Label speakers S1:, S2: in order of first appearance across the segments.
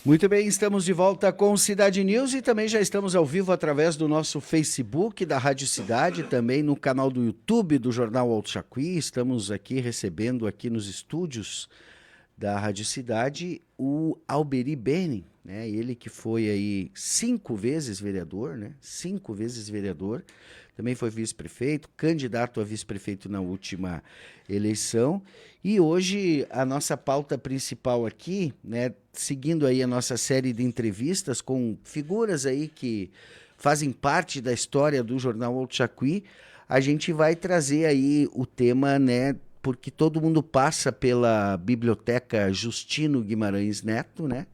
S1: Muito bem, estamos de volta com Cidade News e também já estamos ao vivo através do nosso Facebook da Rádio Cidade, também no canal do YouTube do Jornal Alto Jacuí. Estamos aqui recebendo aqui nos estúdios da Rádio Cidade o Alberi Beni, né? Ele que foi aí 5 vezes vereador, né? 5 vezes vereador. Também foi vice-prefeito, candidato a vice-prefeito na última eleição. E hoje a nossa pauta principal aqui, né, seguindo aí a nossa série de entrevistas com figuras aí que fazem parte da história do Jornal Alto Jacuí, a gente vai trazer aí o tema, né, porque todo mundo passa pela Biblioteca Justino Guimarães Neto, né?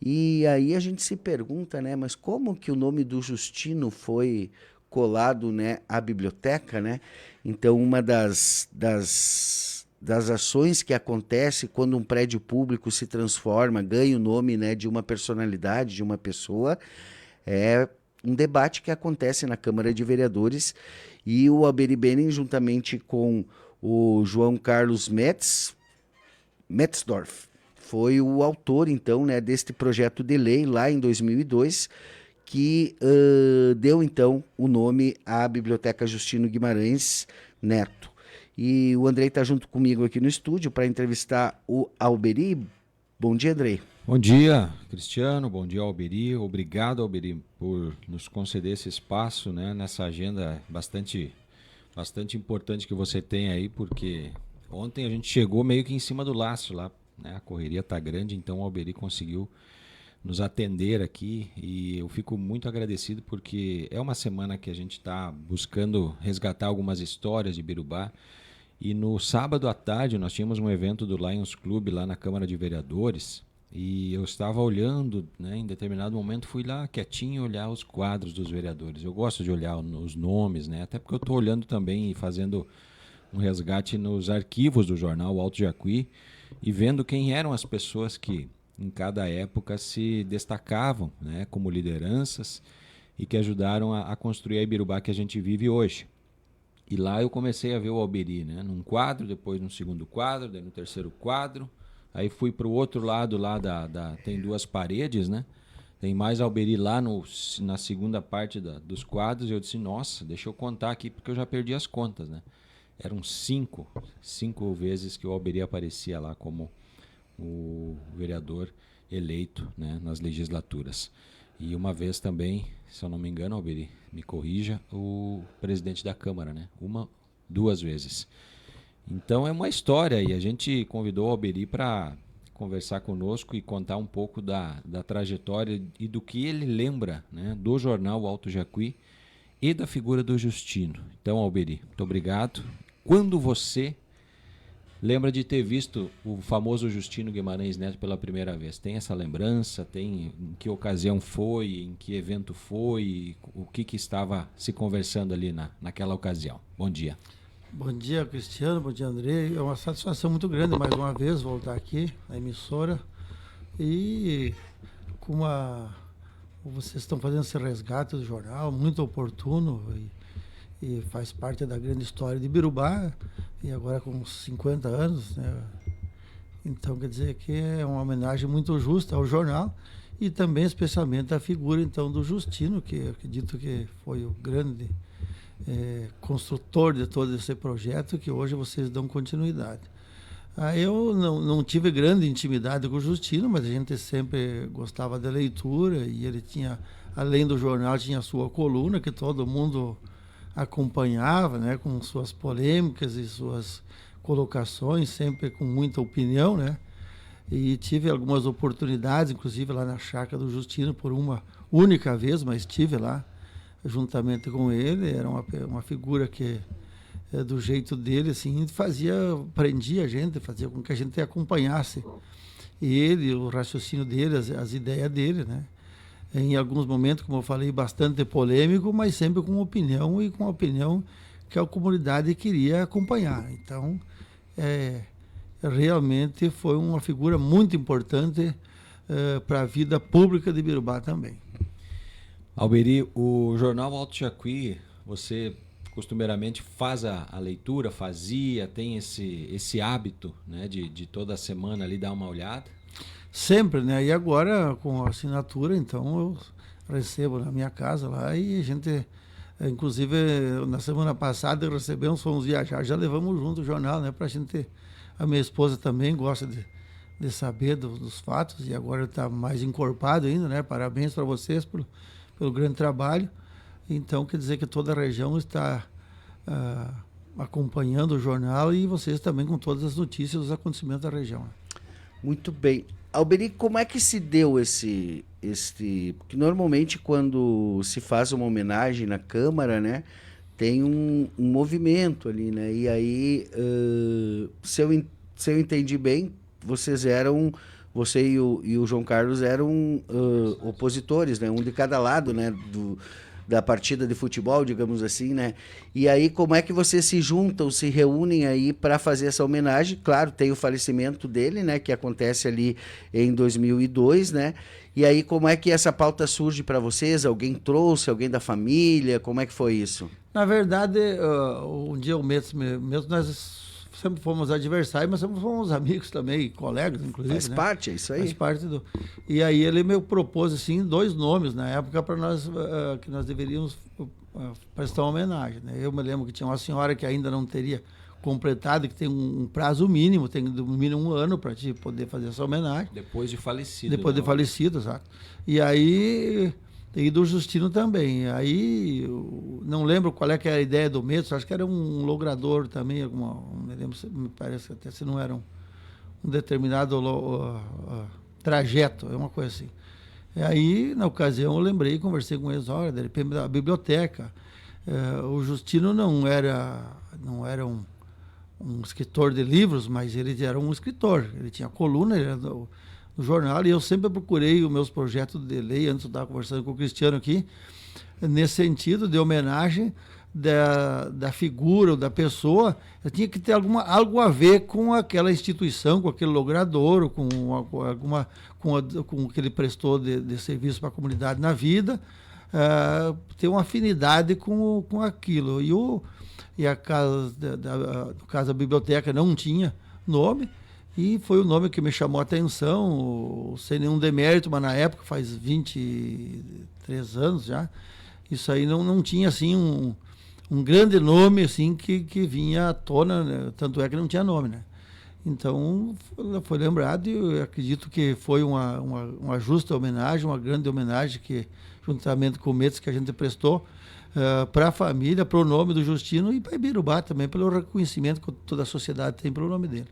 S1: E aí a gente se pergunta, né, mas como que o nome do Justino foi colado, né, à biblioteca, né? Então, uma das ações que acontece quando um prédio público se transforma, ganha o nome, né, de uma personalidade, de uma pessoa, é um debate que acontece na Câmara de Vereadores e o Alberi Beni, juntamente com o João Carlos Metzdorf, foi o autor, então, né, deste projeto de lei lá em 2002, que deu, então, o nome à Biblioteca Justino Guimarães Neto. E o Andrei está junto comigo aqui no estúdio para entrevistar o Alberi. Bom dia, Andrei.
S2: Bom dia, Cristiano. Bom dia, Alberi. Obrigado, Alberi, por nos conceder esse espaço, né, nessa agenda bastante importante que você tem aí, porque ontem a gente chegou meio que em cima do laço lá, né? A correria tá grande, então o Alberi conseguiu nos atender aqui e eu fico muito agradecido porque é uma semana que a gente está buscando resgatar algumas histórias de Birubá. E no sábado à tarde nós tínhamos um evento do Lions Club lá na Câmara de Vereadores e eu estava olhando, né, em determinado momento fui lá quietinho olhar os quadros dos vereadores. Eu gosto de olhar os nomes, né, até porque eu estou olhando também e fazendo um resgate nos arquivos do jornal Alto Jacuí e vendo quem eram as pessoas que em cada época se destacavam, né, como lideranças e que ajudaram a construir a Ibirubá que a gente vive hoje. E lá eu comecei a ver o Alberi, né, num quadro, depois no segundo quadro, daí no terceiro quadro. Aí fui para o outro lado lá tem 2 paredes, né? Tem mais Alberi lá na segunda parte dos quadros. E eu disse, nossa, deixa eu contar aqui porque eu já perdi as contas, né? Eram 5 vezes que o Alberi aparecia lá como o vereador eleito, né, nas legislaturas. E uma vez também, se eu não me engano, Alberi, me corrija, o presidente da Câmara, né? 2 vezes. Então é uma história e a gente convidou o Alberi para conversar conosco e contar um pouco da trajetória e do que ele lembra, né, do jornal Alto Jacuí e da figura do Justino. Então, Alberi, muito obrigado. Quando você lembra de ter visto o famoso Justino Guimarães Neto pela primeira vez? Tem essa lembrança? Tem em que ocasião foi? Em que evento foi? O que estava se conversando ali naquela ocasião? Bom dia.
S3: Bom dia, Cristiano. Bom dia, André. É uma satisfação muito grande, mais uma vez, voltar aqui na emissora. E vocês estão fazendo esse resgate do jornal, muito oportuno e faz parte da grande história de Birubá, e agora com 50 anos, né? Então, quer dizer que é uma homenagem muito justa ao jornal e também especialmente à figura, então, do Justino, que eu acredito que foi o grande construtor de todo esse projeto, que hoje vocês dão continuidade. Eu não tive grande intimidade com o Justino, mas a gente sempre gostava da leitura e ele tinha, além do jornal, tinha a sua coluna, que todo mundo acompanhava, né, com suas polêmicas e suas colocações, sempre com muita opinião, né? E tive algumas oportunidades, inclusive lá na chácara do Justino, por uma única vez, mas estive lá juntamente com ele. Era uma figura que, do jeito dele, assim, prendia a gente, fazia com que a gente acompanhasse ele, o raciocínio dele, as ideias dele, né? Em alguns momentos, como eu falei, bastante polêmico, mas sempre com opinião e com a opinião que a comunidade queria acompanhar. Então, realmente foi uma figura muito importante para a vida pública de Birubá também.
S2: Alberi, o jornal Alto Jacuí, você costumeiramente faz a leitura, tem esse hábito, né, de toda semana ali dar uma olhada?
S3: sempre, né? E agora, com a assinatura, então, eu recebo na minha casa lá e a gente, inclusive, na semana passada recebemos, fomos viajar, já levamos junto o jornal, né? Pra gente, a minha esposa também gosta de saber dos fatos e agora está mais encorpado ainda, né? Parabéns para vocês pelo grande trabalho. Então, quer dizer que toda a região está acompanhando o jornal e vocês também com todas as notícias dos acontecimentos da região.
S1: Muito bem. Alberi, como é que se deu esse... Porque normalmente quando se faz uma homenagem na Câmara, né, tem um movimento ali, né? E aí, se eu entendi bem, você e o João Carlos eram opositores, né? Um de cada lado, né? Da partida de futebol, digamos assim, né? E aí, como é que vocês se juntam, se reúnem aí para fazer essa homenagem? Claro, tem o falecimento dele, né? Que acontece ali em 2002, né? E aí, como é que essa pauta surge para vocês? Alguém trouxe? Alguém da família? Como é que foi isso?
S3: Na verdade, um dia o mesmo nós sempre fomos adversários, mas sempre fomos amigos também, colegas, inclusive.
S1: Faz parte, é isso aí.
S3: Faz parte do... E aí ele me propôs, assim, 2 nomes na época para nós, que nós deveríamos prestar uma homenagem, né? Eu me lembro que tinha uma senhora que ainda não teria completado, que tem um prazo mínimo, tem no mínimo 1 ano para te poder fazer essa homenagem.
S2: Depois de falecido.
S3: Depois de falecido, exato. E aí... E do Justino também. Aí, não lembro qual é que era a ideia do Metso, acho que era um logrador também, me parece que até se não era um determinado trajeto, é uma coisa assim. E aí, na ocasião, eu lembrei, conversei com eles, olha, de repente, da biblioteca. O Justino não era um escritor de livros, mas ele era um escritor. Ele tinha coluna, ele era no jornal, e eu sempre procurei os meus projetos de lei, antes eu estava conversando com o Cristiano aqui, nesse sentido de homenagem da figura ou da pessoa, eu tinha que ter algo a ver com aquela instituição, com aquele logrador, ou com o que ele prestou de serviço para a comunidade na vida, ter uma afinidade com aquilo. E a casa, no caso da biblioteca, não tinha nome, e foi o nome que me chamou a atenção, sem nenhum demérito, mas na época, faz 23 anos já, isso aí não tinha assim um grande nome assim que vinha à tona, né? Tanto é que não tinha nome, né? Então foi lembrado e eu acredito que foi uma justa homenagem, uma grande homenagem que, juntamente com o Metso, que a gente prestou para a família, para o nome do Justino e para Ibirubá também, pelo reconhecimento que toda a sociedade tem pelo nome dele.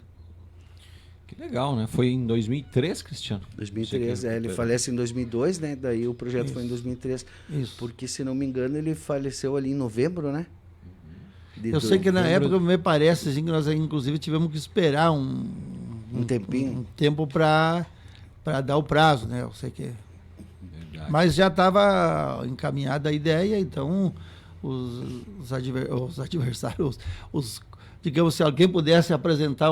S2: Que legal, né? Foi em 2003, Cristiano?
S1: 2003, ele falece em 2002, né? Daí o projeto
S3: Isso.
S1: foi em 2003.
S3: Isso.
S1: Porque, se não me engano, ele faleceu ali em novembro, né?
S3: Eu sei que na época, me parece, assim, que nós inclusive tivemos que esperar um
S1: tempinho.
S3: um tempo para dar o prazo, né? Eu sei que...
S2: Verdade.
S3: Mas já estava encaminhada a ideia, então os adversários, digamos, se alguém pudesse apresentar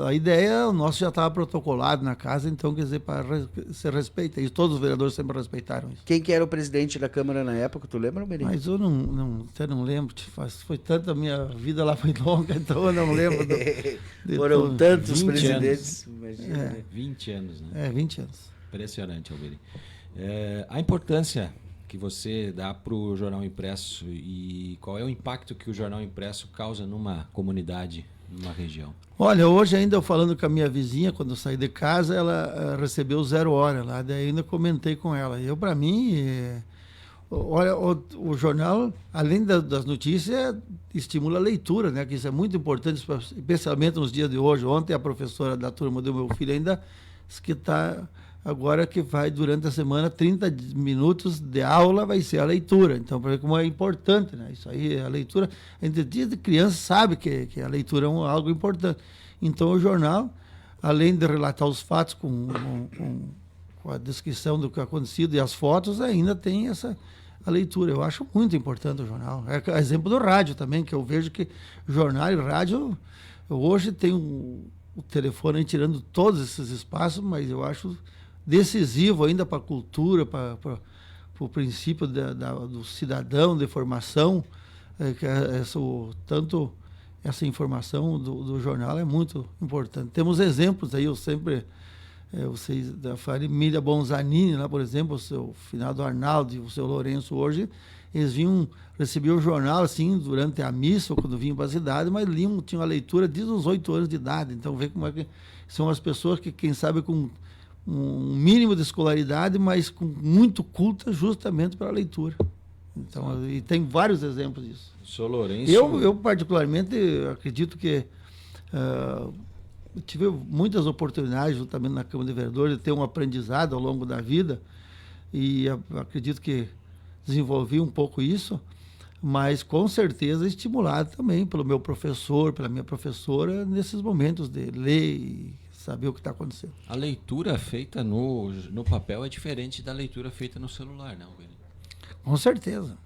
S3: a ideia, o nosso já estava protocolado na casa, então, quer dizer, para ser respeita. E todos os vereadores sempre respeitaram isso.
S1: Quem que era o presidente da Câmara na época? Tu lembra, Meri?
S3: Mas eu até não lembro, foi tanta, minha vida lá foi longa, então eu não lembro.
S1: Foram tantos
S2: 20
S1: presidentes. Imagina, né?
S2: 20 anos, né?
S3: 20 anos.
S2: Impressionante, Alberi. A importância que você dá para o jornal impresso e qual é o impacto que o jornal impresso causa numa comunidade, numa região?
S3: Olha, hoje ainda eu falando com a minha vizinha, quando eu saí de casa, ela recebeu 0 hora lá, daí ainda comentei com ela. Eu, para mim, olha, o jornal, além das notícias, estimula a leitura, né? Que isso é muito importante, especialmente nos dias de hoje. Ontem a professora da turma do meu filho ainda disse que está... Agora que vai, durante a semana, 30 minutos de aula vai ser a leitura. Então, para ver como é importante, né? Isso aí, a leitura, a gente desde criança sabe que a leitura é algo importante. Então, o jornal, além de relatar os fatos com a descrição do que acontecido e as fotos, ainda tem a leitura. Eu acho muito importante o jornal. É exemplo do rádio também, que eu vejo que jornal e rádio, hoje tem o telefone tirando todos esses espaços, mas eu acho decisivo ainda para a cultura, para o princípio do cidadão, de formação, tanto essa informação do jornal é muito importante. Temos exemplos aí, eu sempre vocês da família Bonzanini, lá, por exemplo, o seu finado Arnaldo e o seu Lourenço hoje, eles recebiam o jornal assim durante a missa ou quando vinham para a cidade, mas tinham a leitura desde os 8 anos de idade. Então vê como é que são as pessoas que, quem sabe, com um mínimo de escolaridade, mas com muito culta justamente para a leitura. Então, e tem vários exemplos disso.
S2: Sou Lourenço.
S3: Eu particularmente acredito que tive muitas oportunidades juntamente na Câmara de Vereadores de ter um aprendizado ao longo da vida e acredito que desenvolvi um pouco isso, mas com certeza estimulado também pelo meu professor, pela minha professora, nesses momentos de ler e saber o que está acontecendo.
S2: A leitura feita no papel é diferente da leitura feita no celular, não, Alberino?
S3: Com certeza.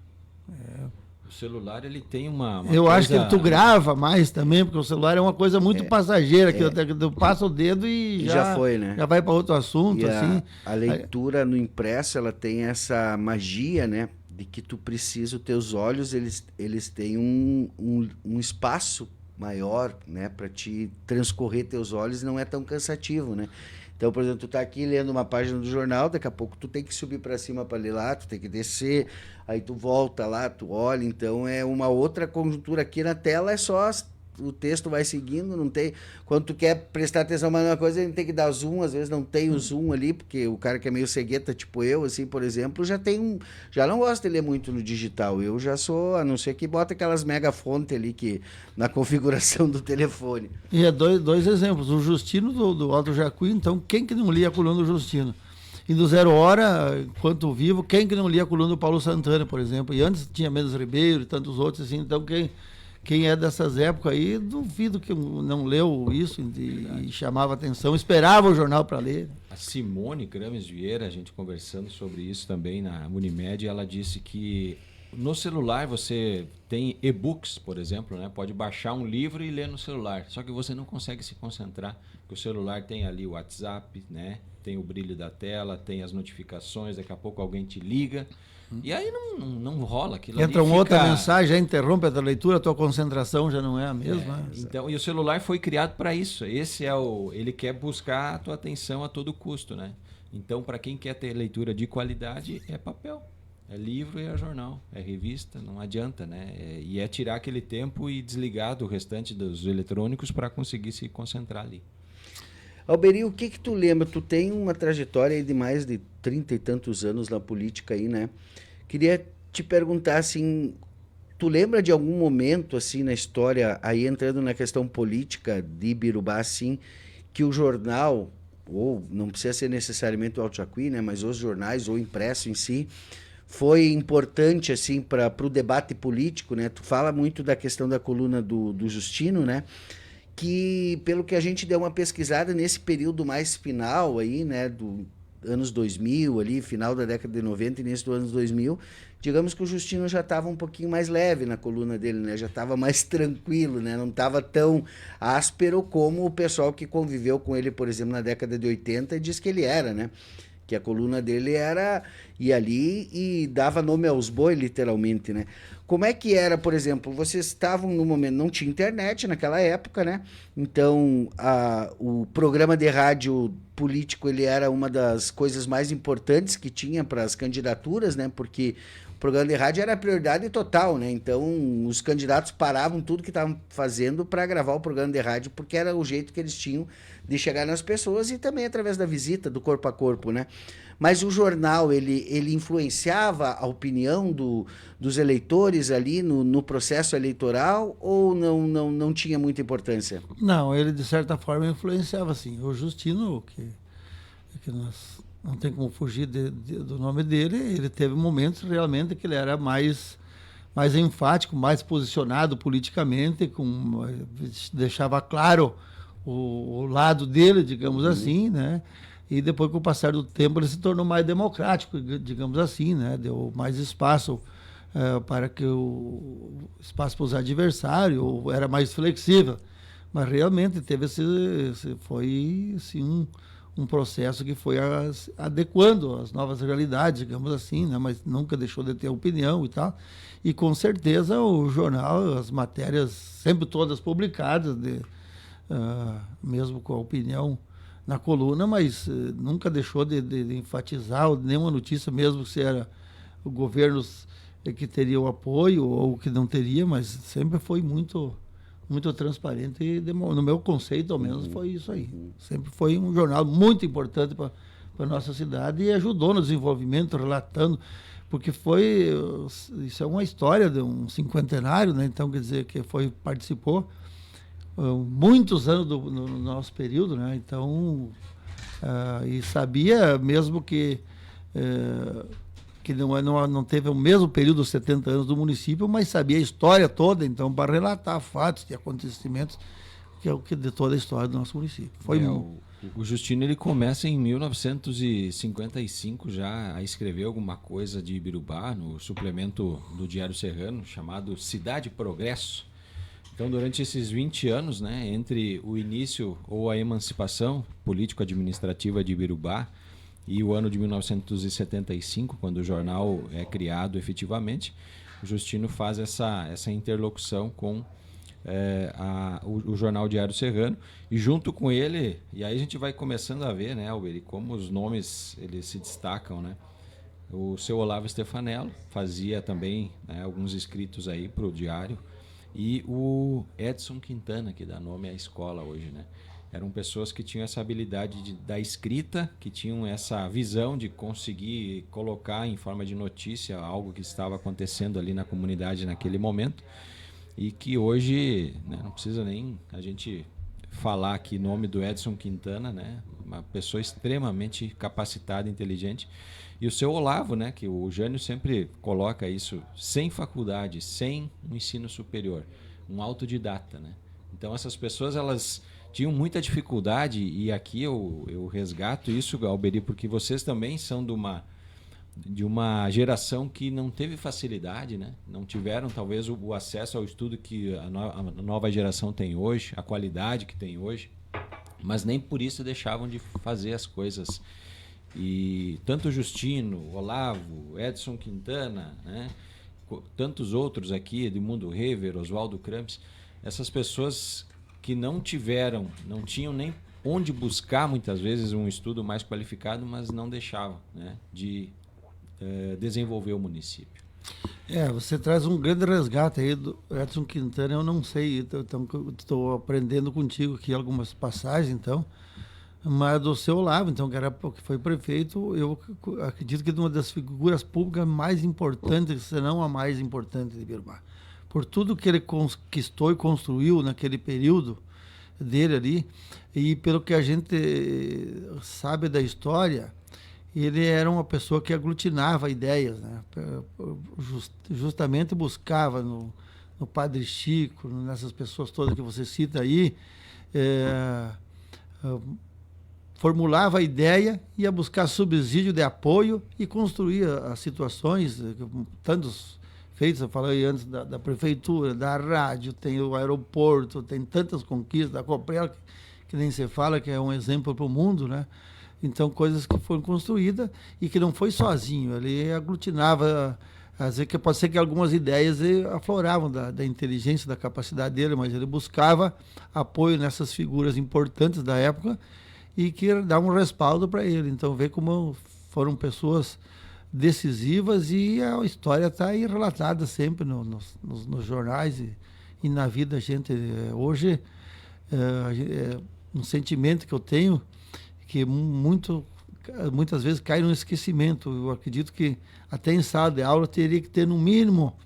S2: O celular, ele tem uma
S3: eu
S2: coisa...
S3: acho que tu grava mais também, porque o celular é uma coisa muito passageira, que eu passo o dedo e
S1: já foi, né?
S3: Já vai para outro assunto,
S1: e
S3: assim.
S1: A leitura no impresso, ela tem essa magia, né? De que tu precisa, os teus olhos, eles têm um espaço maior, né? Para te transcorrer teus olhos, não é tão cansativo, né? Então, por exemplo, tu tá aqui lendo uma página do jornal, daqui a pouco tu tem que subir para cima para ler lá, tu tem que descer, aí tu volta lá, tu olha, então é uma outra conjuntura. Aqui na tela é só o texto vai seguindo, não tem... Quando tu quer prestar atenção mais numa coisa, a gente tem que dar zoom, às vezes não tem o zoom ali, porque o cara que é meio cegueta, tipo eu, assim, por exemplo, já não gosta de ler muito no digital. Eu já sou, a não ser que bota aquelas mega fontes ali na configuração do telefone.
S3: E dois exemplos. O Justino do Alto Jacuí, então, quem que não lia a coluna do Justino? E do Zero Hora, enquanto vivo, quem que não lia a coluna do Paulo Santana, por exemplo? E antes tinha Mendes Ribeiro e tantos outros, assim, então quem é dessas épocas aí, duvido que não leu isso e chamava atenção, esperava o jornal para ler.
S2: A Simone Grames Vieira, a gente conversando sobre isso também na Unimed, ela disse que no celular você tem e-books, por exemplo, né? Pode baixar um livro e ler no celular, só que você não consegue se concentrar, porque o celular tem ali o WhatsApp, né? Tem o brilho da tela, tem as notificações, daqui a pouco alguém te liga. E aí não rola aquilo.
S3: Entra uma outra mensagem, já interrompe a tua leitura, a tua concentração já não é a mesma.
S2: Então, e o celular foi criado para isso. Esse ele quer buscar a tua atenção a todo custo, né? Então, para quem quer ter leitura de qualidade, é papel, é livro e é jornal, é revista, não adianta, né? E é tirar aquele tempo e desligar do restante dos eletrônicos para conseguir se concentrar ali.
S1: Alberi, o que tu lembra? Tu tem uma trajetória aí de mais de 30 e tantos anos na política aí, né? Queria te perguntar, assim, tu lembra de algum momento, assim, na história, aí entrando na questão política de Ibirubá, assim, que o jornal, ou não precisa ser necessariamente o Alto Jacuí, né? Mas os jornais, ou impresso em si, foi importante, assim, para o debate político, né? Tu fala muito da questão da coluna do Justino, né? Que, pelo que a gente deu uma pesquisada nesse período mais final aí, né, do anos 2000 ali, final da década de 90 e início dos anos 2000, digamos que o Justino já estava um pouquinho mais leve na coluna dele, né, já estava mais tranquilo, né, não estava tão áspero como o pessoal que conviveu com ele, por exemplo, na década de 80 diz que ele era, né, que a coluna dele ia ali e dava nome aos bois, literalmente, né. Como é que era, por exemplo, vocês estavam no momento, não tinha internet naquela época, né? Então, o programa de rádio político, ele era uma das coisas mais importantes que tinha para as candidaturas, né? Porque o programa de rádio era a prioridade total, né? Então, os candidatos paravam tudo que estavam fazendo para gravar o programa de rádio, porque era o jeito que eles tinham de chegar nas pessoas e também através da visita, do corpo a corpo, né? Mas o jornal, ele influenciava a opinião dos eleitores ali no processo eleitoral ou não tinha muita importância?
S3: Não, ele de certa forma influenciava, sim. O Justino, que nós não tem como fugir do nome dele, ele teve momentos realmente que ele era mais enfático, mais posicionado politicamente, deixava claro o lado dele, digamos assim, né? E depois, com o passar do tempo, ele se tornou mais democrático, digamos assim, né? Deu mais espaço para espaço para os adversários, ou era mais flexível. Mas realmente teve foi assim, um processo que foi adequando às novas realidades, digamos assim, né? Mas nunca deixou de ter opinião e tal. E com certeza o jornal, as matérias sempre todas publicadas, mesmo com a opinião na coluna, mas nunca deixou de enfatizar nenhuma notícia, mesmo se era o governo que teria o apoio ou que não teria, mas sempre foi muito transparente e no meu conceito, ao menos, foi isso aí. Sempre foi um jornal muito importante para a nossa cidade e ajudou no desenvolvimento, relatando, porque isso é uma história de um cinquentenário, né? Então, quer dizer, que participou muitos anos no nosso período, né? Então, e sabia mesmo que não teve o mesmo período dos 70 anos do município, mas sabia a história toda, então, para relatar fatos e acontecimentos, que é o que de toda a história do nosso município.
S2: O Justino, ele começa em 1955 já a escrever alguma coisa de Ibirubá no suplemento do Diário Serrano, chamado Cidade Progresso. Então, durante esses 20 anos, né, entre o início ou a emancipação político-administrativa de Ibirubá e o ano de 1975, quando o jornal é criado efetivamente, o Justino faz essa interlocução com o jornal Diário Serrano, e junto com ele, e aí a gente vai começando a ver, né, Alberi, como os nomes eles se destacam, né? O seu Olavo Stefanello fazia também, né, alguns escritos aí para o Diário, e o Edson Quintana, que dá nome à escola hoje, né? Eram pessoas que tinham essa habilidade da escrita, que tinham essa visão de conseguir colocar em forma de notícia algo que estava acontecendo ali na comunidade naquele momento, e que hoje, né, não precisa nem a gente falar aqui o nome do Edson Quintana, né? Uma pessoa extremamente capacitada, inteligente. E o seu Olavo, né, que o Jânio sempre coloca isso, sem faculdade, sem um ensino superior, um autodidata, né? Então essas pessoas, elas tinham muita dificuldade, e aqui eu resgato isso, Alberi, porque vocês também são de uma geração que não teve facilidade, né? Não tiveram talvez o acesso ao estudo que a nova geração tem hoje, a qualidade que tem hoje, mas nem por isso deixavam de fazer as coisas. E tanto Justino, Olavo, Edson Quintana, né? Tantos outros aqui, Edmundo Hever, Oswaldo Crampes, essas pessoas que não tinham nem onde buscar muitas vezes um estudo mais qualificado, mas não deixavam, né, de desenvolver o município.
S3: Você traz um grande resgate aí do Edson Quintana, eu não sei, estou aprendendo contigo aqui algumas passagens, então, mas do seu Olavo, então, que foi prefeito, eu acredito que é uma das figuras públicas mais importantes, se não a mais importante de Ibirubá. Por tudo que ele conquistou e construiu naquele período dele ali, e pelo que a gente sabe da história, ele era uma pessoa que aglutinava ideias, né? Justamente buscava no Padre Chico, nessas pessoas todas que você cita aí, formulava a ideia, ia buscar subsídio de apoio e construía as situações, tantos feitos, eu falei antes da prefeitura, da rádio, tem o aeroporto, tem tantas conquistas, da Coprel, que nem se fala, que é um exemplo para o mundo, né? Então, coisas que foram construídas e que não foi sozinho, ele aglutinava, às vezes que pode ser que algumas ideias afloravam da inteligência, da capacidade dele, mas ele buscava apoio nessas figuras importantes da época e que davam um respaldo para ele. Então, vê como foram pessoas decisivas, e a história está aí relatada sempre nos jornais e na vida. A gente hoje um sentimento que eu tenho, que muitas vezes cai no esquecimento. Eu acredito que até em sala de aula teria que ter no mínimo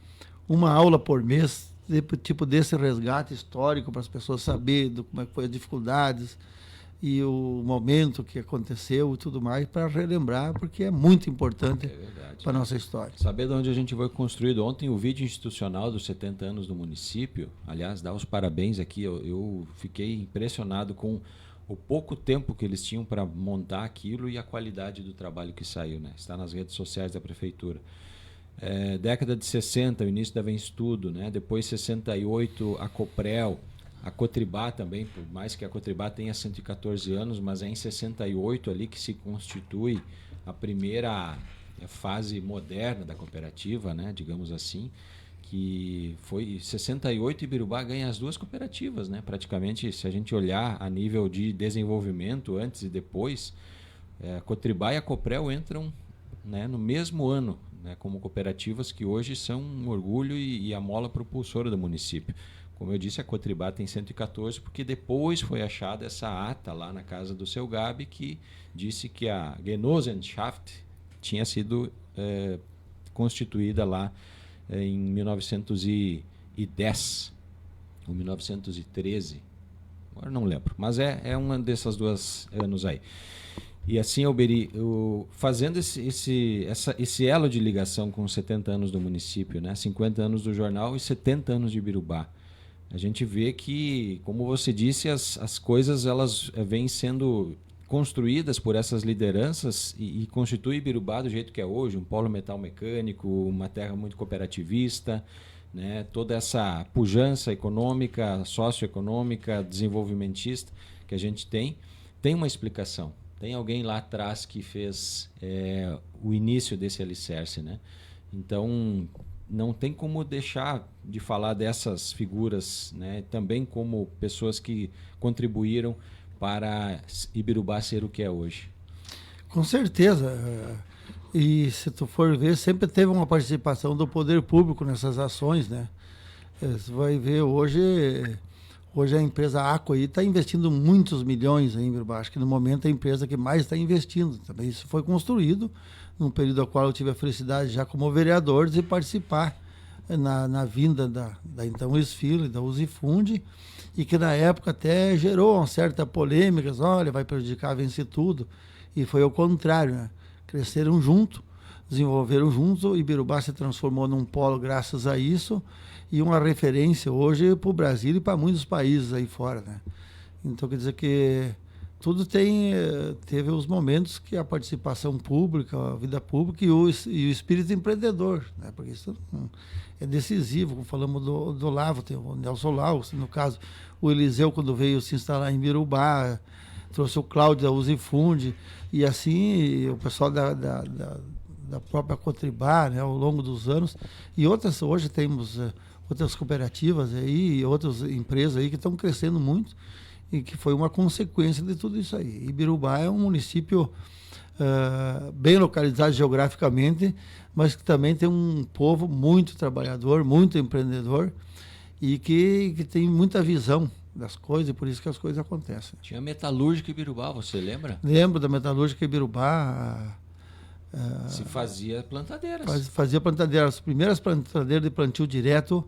S3: uma aula por mês, tipo desse resgate histórico, para as pessoas saberem como é que foi as dificuldades e o momento que aconteceu e tudo mais, para relembrar, porque é muito importante para a nossa história.
S2: Saber de onde a gente foi construído. Ontem o vídeo institucional dos 70 anos do município, aliás, dá os parabéns aqui, eu fiquei impressionado com o pouco tempo que eles tinham para montar aquilo e a qualidade do trabalho que saiu, né? Está nas redes sociais da prefeitura. Década de 60, o início da Vem Estudo, né? Depois 68, a Coprel, a Cotribá também, por mais que a Cotribá tenha 114 anos, mas é em 68 ali que se constitui a primeira fase moderna da cooperativa, né? Digamos assim, que foi 68, Ibirubá ganha as duas cooperativas, né? Praticamente, se a gente olhar a nível de desenvolvimento antes e depois, a Cotribá e a Coprel entram, né, no mesmo ano, né, como cooperativas que hoje são um orgulho e a mola propulsora do município. Como eu disse, a Cotribá tem 114, porque depois foi achada essa ata lá na casa do seu Gabi, que disse que a Genossenschaft tinha sido constituída lá em 1910 ou 1913. Agora não lembro, mas é uma dessas duas anos aí. E assim, Alberi, fazendo esse elo de ligação com os 70 anos do município, né? 50 anos do jornal e 70 anos de Ibirubá, a gente vê que, como você disse, as coisas elas vêm sendo construídas por essas lideranças e constitui Ibirubá do jeito que é hoje, um polo metal mecânico, uma terra muito cooperativista, né? Toda essa pujança econômica, socioeconômica, desenvolvimentista que a gente tem uma explicação. Tem alguém lá atrás que fez o início desse alicerce, né? Então, não tem como deixar de falar dessas figuras, né? Também como pessoas que contribuíram para Ibirubá ser o que é hoje.
S3: Com certeza. E se tu for ver, sempre teve uma participação do poder público nessas ações, né? Você vai ver hoje a empresa Aqua está investindo muitos milhões em Ibirubá. Acho que no momento é a empresa que mais está investindo. Também isso foi construído num período ao qual eu tive a felicidade já como vereador de participar na vinda da então Esfile, da Usifunde, e que na época até gerou uma certa polêmica, olha, vai prejudicar, vence tudo. E foi ao contrário, né? Cresceram junto, desenvolveram junto, Ibirubá se transformou num polo graças a isso, e uma referência hoje para o Brasil e para muitos países aí fora, né? Então, quer dizer que tudo teve os momentos que a participação pública, a vida pública e o espírito empreendedor, né? Porque isso é decisivo. Como falamos do Lavo, tem o Nelson Lau, no caso, o Eliseu, quando veio se instalar em Ibirubá, trouxe o Cláudio da Usifunde, e assim o pessoal da própria Cotribá, né, ao longo dos anos, e outras, hoje temos outras cooperativas aí, outras empresas aí que estão crescendo muito, e que foi uma consequência de tudo isso aí. Ibirubá é um município bem localizado geograficamente, mas que também tem um povo muito trabalhador, muito empreendedor, e que tem muita visão das coisas, e por isso que as coisas acontecem.
S2: Tinha metalúrgica Ibirubá, você lembra?
S3: Lembro da metalúrgica Ibirubá.
S2: Se fazia plantadeiras.
S3: Fazia plantadeiras. As primeiras plantadeiras de plantio direto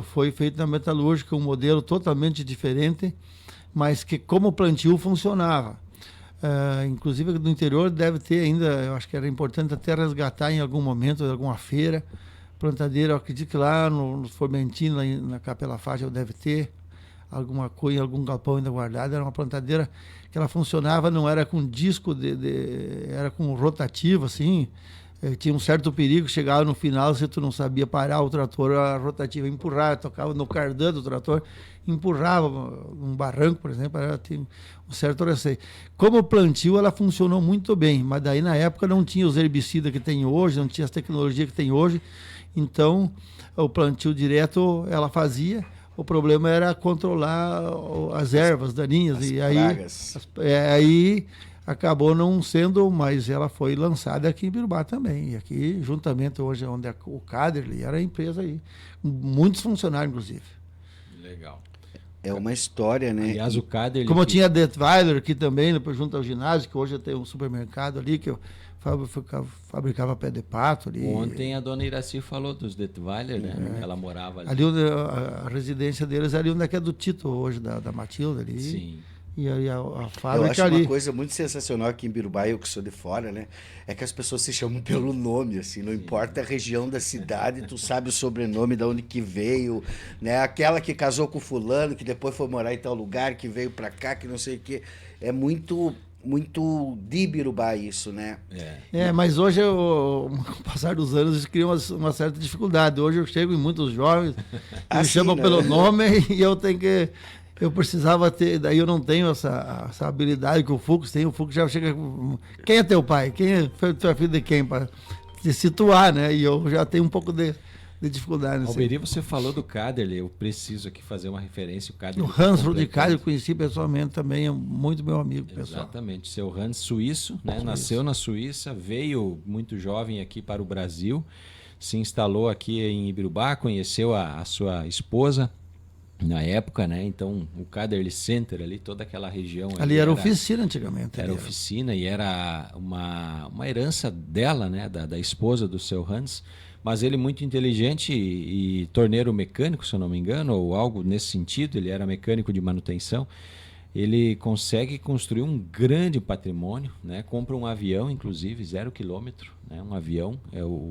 S3: foi feito na metalúrgica, um modelo totalmente diferente, mas que como plantio funcionava. Inclusive no interior deve ter ainda, eu acho que era importante até resgatar em algum momento, em alguma feira, plantadeira. Eu acredito que lá no Formentino, lá na Capela Fácil, deve ter alguma coisa, algum galpão ainda guardado. Era uma plantadeira que ela funcionava, não era com disco, era com rotativo, assim. Tinha um certo perigo, chegava no final, se tu não sabia parar o trator, a rotativa empurrava, tocava no cardan do trator, empurrava um barranco, por exemplo, tinha um certo receio. Como plantio, ela funcionou muito bem, mas daí na época não tinha os herbicidas que tem hoje, não tinha as tecnologias que tem hoje, então o plantio direto ela fazia. O problema era controlar as ervas daninhas, e aí acabou não sendo, mas ela foi lançada aqui em Ibirubá também. E aqui, juntamente hoje, onde é o Caderly, era a empresa aí. Muitos funcionários, inclusive.
S2: Legal.
S1: É uma história, né?
S2: Aliás, o Caderly...
S3: Como tinha a Detweiler aqui também, depois junto ao ginásio, que hoje tem um supermercado ali, que eu fabricava pé de pato ali.
S2: Ontem a dona Iraci falou dos Detweiler, né? Ela morava ali.
S3: Ali a residência deles ali onde é que é do Tito hoje, da Matilda ali.
S2: Sim.
S3: E aí a fábrica
S1: eu acho
S3: ali.
S1: Uma coisa muito sensacional aqui em Ibirubá, eu que sou de fora, né? É que as pessoas se chamam pelo nome, assim, não importa a região da cidade, tu sabe o sobrenome, de onde que veio, né? Aquela que casou com fulano, que depois foi morar em tal lugar, que veio pra cá, que não sei o quê. É muito de Ibirubá isso, né?
S3: Mas hoje, com o passar dos anos, isso cria uma certa dificuldade. Hoje eu chego em muitos jovens que me chamam pelo nome e eu precisava ter, daí eu não tenho essa habilidade que o Fux tem. O Fux já chega, quem é teu pai? Quem é filho de quem? Para te situar, né? E eu já tenho um pouco de dificuldade.
S2: Alberi, você falou do Kaderle, eu preciso aqui fazer uma referência. O Kaderle
S3: Hans Rudicard eu conheci pessoalmente também, é muito meu amigo pessoal.
S2: Exatamente, seu Hans suíço, né? Nasceu na Suíça, veio muito jovem aqui para o Brasil, se instalou aqui em Ibirubá, conheceu a sua esposa na época, né? Então o Kaderle Center ali, toda aquela região
S3: Ali era oficina antigamente.
S2: Era oficina e era uma herança dela, né? Da esposa do seu Hans, mas ele muito inteligente e torneiro mecânico, se eu não me engano, ou algo nesse sentido, ele era mecânico de manutenção. Ele consegue construir um grande patrimônio, né? Compra um avião, inclusive, 0 quilômetro, né? Um avião,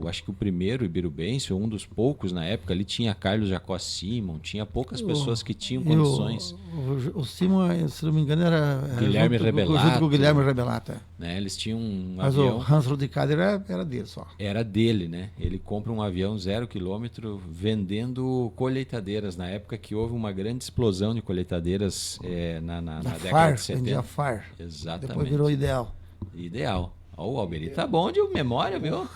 S2: acho que o primeiro ibirubense, um dos poucos na época, ali tinha Carlos Jacó Simon, tinha poucas pessoas que tinham condições.
S3: O Simon, se não me engano, era
S2: Guilherme Rebelato.
S3: Junto com o Guilherme Rebelato.
S2: Né? Eles tinham um
S3: Mas
S2: avião...
S3: o Hans Rudicard era dele só.
S2: Era dele, né? Ele compra um avião 0 quilômetro vendendo colheitadeiras, na época que houve uma grande explosão de colheitadeiras na década de 70.
S3: Vendia FAR.
S2: Exatamente.
S3: Depois virou Ideal.
S2: Ideal. Ó, o Alberi tá bom de memória, viu?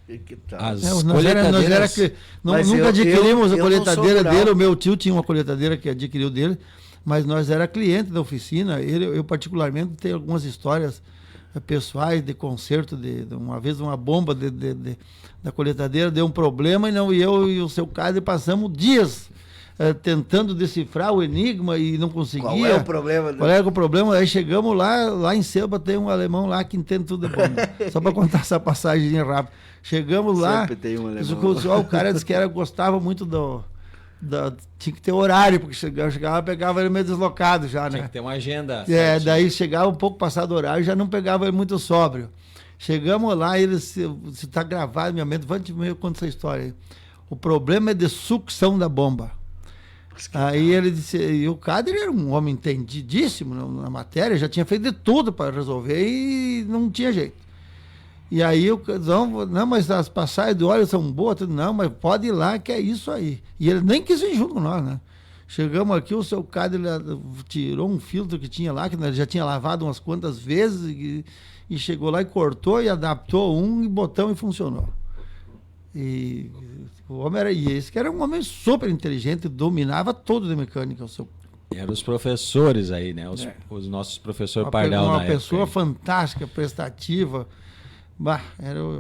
S1: Que tal?
S2: As
S3: Nunca adquirimos a colheitadeira dele. O meu tio tinha uma colheitadeira que adquiriu dele, mas nós era cliente da oficina. Eu particularmente tenho algumas histórias pessoais de conserto uma vez uma bomba da colheitadeira deu um problema e eu e o seu Cáder passamos dias tentando decifrar o enigma e não conseguia.
S1: Qual é o problema?
S3: Qual era o problema? Aí chegamos lá em Selva, tem um alemão lá que entende tudo de bomba. Só para contar essa passagem rápida. Chegamos lá,
S1: tem um alemão.
S3: o cara disse que gostava muito tinha que ter horário, porque chegava pegava ele meio deslocado já, né?
S2: Tinha que ter uma agenda.
S3: Daí chegava um pouco passado o horário, já não pegava ele muito sóbrio. Chegamos lá, ele se está gravado na minha mente, vou te contar essa história aí. O problema é de sucção da bomba. Aí ele disse, e o Cáder era um homem entendidíssimo na matéria, já tinha feito de tudo para resolver e não tinha jeito. E aí não, mas as passagens de óleo são boas, não, mas pode ir lá que é isso aí. E ele nem quis vir junto com nós, né? Chegamos aqui, o seu Cáder tirou um filtro que tinha lá, que ele já tinha lavado umas quantas vezes, e chegou lá e cortou e adaptou e botão e funcionou. E o homem esse que era um homem super inteligente, dominava tudo de mecânica.
S2: Eram os professores aí, né? Os nossos professores Pardal
S3: uma
S2: na
S3: pessoa
S2: época,
S3: fantástica, prestativa.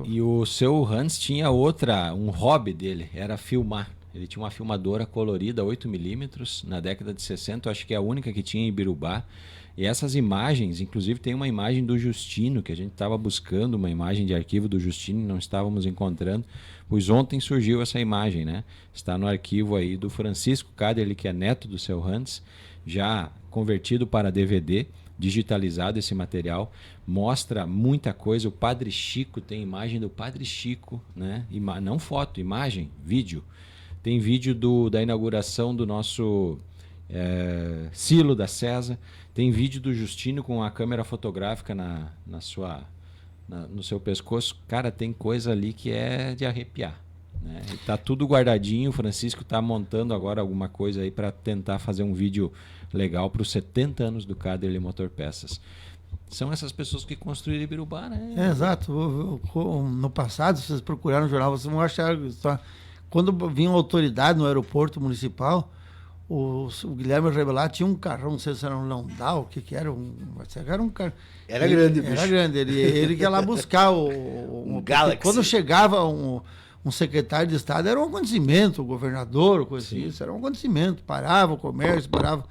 S2: E o seu Hans tinha um hobby dele, era filmar. Ele tinha uma filmadora colorida 8mm na década de 60, acho que é a única que tinha em Ibirubá. E essas imagens, inclusive tem uma imagem do Justino, que a gente estava buscando uma imagem de arquivo do Justino e não estávamos encontrando, pois ontem surgiu essa imagem, né? Está no arquivo aí do Francisco Kaderle, que é neto do seu Hans, já convertido para DVD, digitalizado esse material, mostra muita coisa. O Padre Chico, tem imagem do Padre Chico, né? Não foto, imagem, vídeo. Tem vídeo da inauguração do nosso silo da César. Tem vídeo do Justino com a câmera fotográfica no seu pescoço. Cara, tem coisa ali que é de arrepiar, né? E tá tudo guardadinho. O Francisco tá montando agora alguma coisa aí para tentar fazer um vídeo legal para os 70 anos do Kaderle Motor Peças. São essas pessoas que construíram Ibirubá, né?
S3: Exato. No passado, se vocês procurarem no jornal, vocês vão achar... Quando vinha uma autoridade no aeroporto municipal, o Guilherme Rebelato tinha um carrão, não sei se era um Landau, o que era, era um carro.
S1: Era grande, bicho.
S3: Era grande, ele ia lá buscar um
S1: Galaxy.
S3: Quando chegava um secretário de Estado, era um acontecimento, o governador, coisa assim, isso era um acontecimento, parava o comércio, parava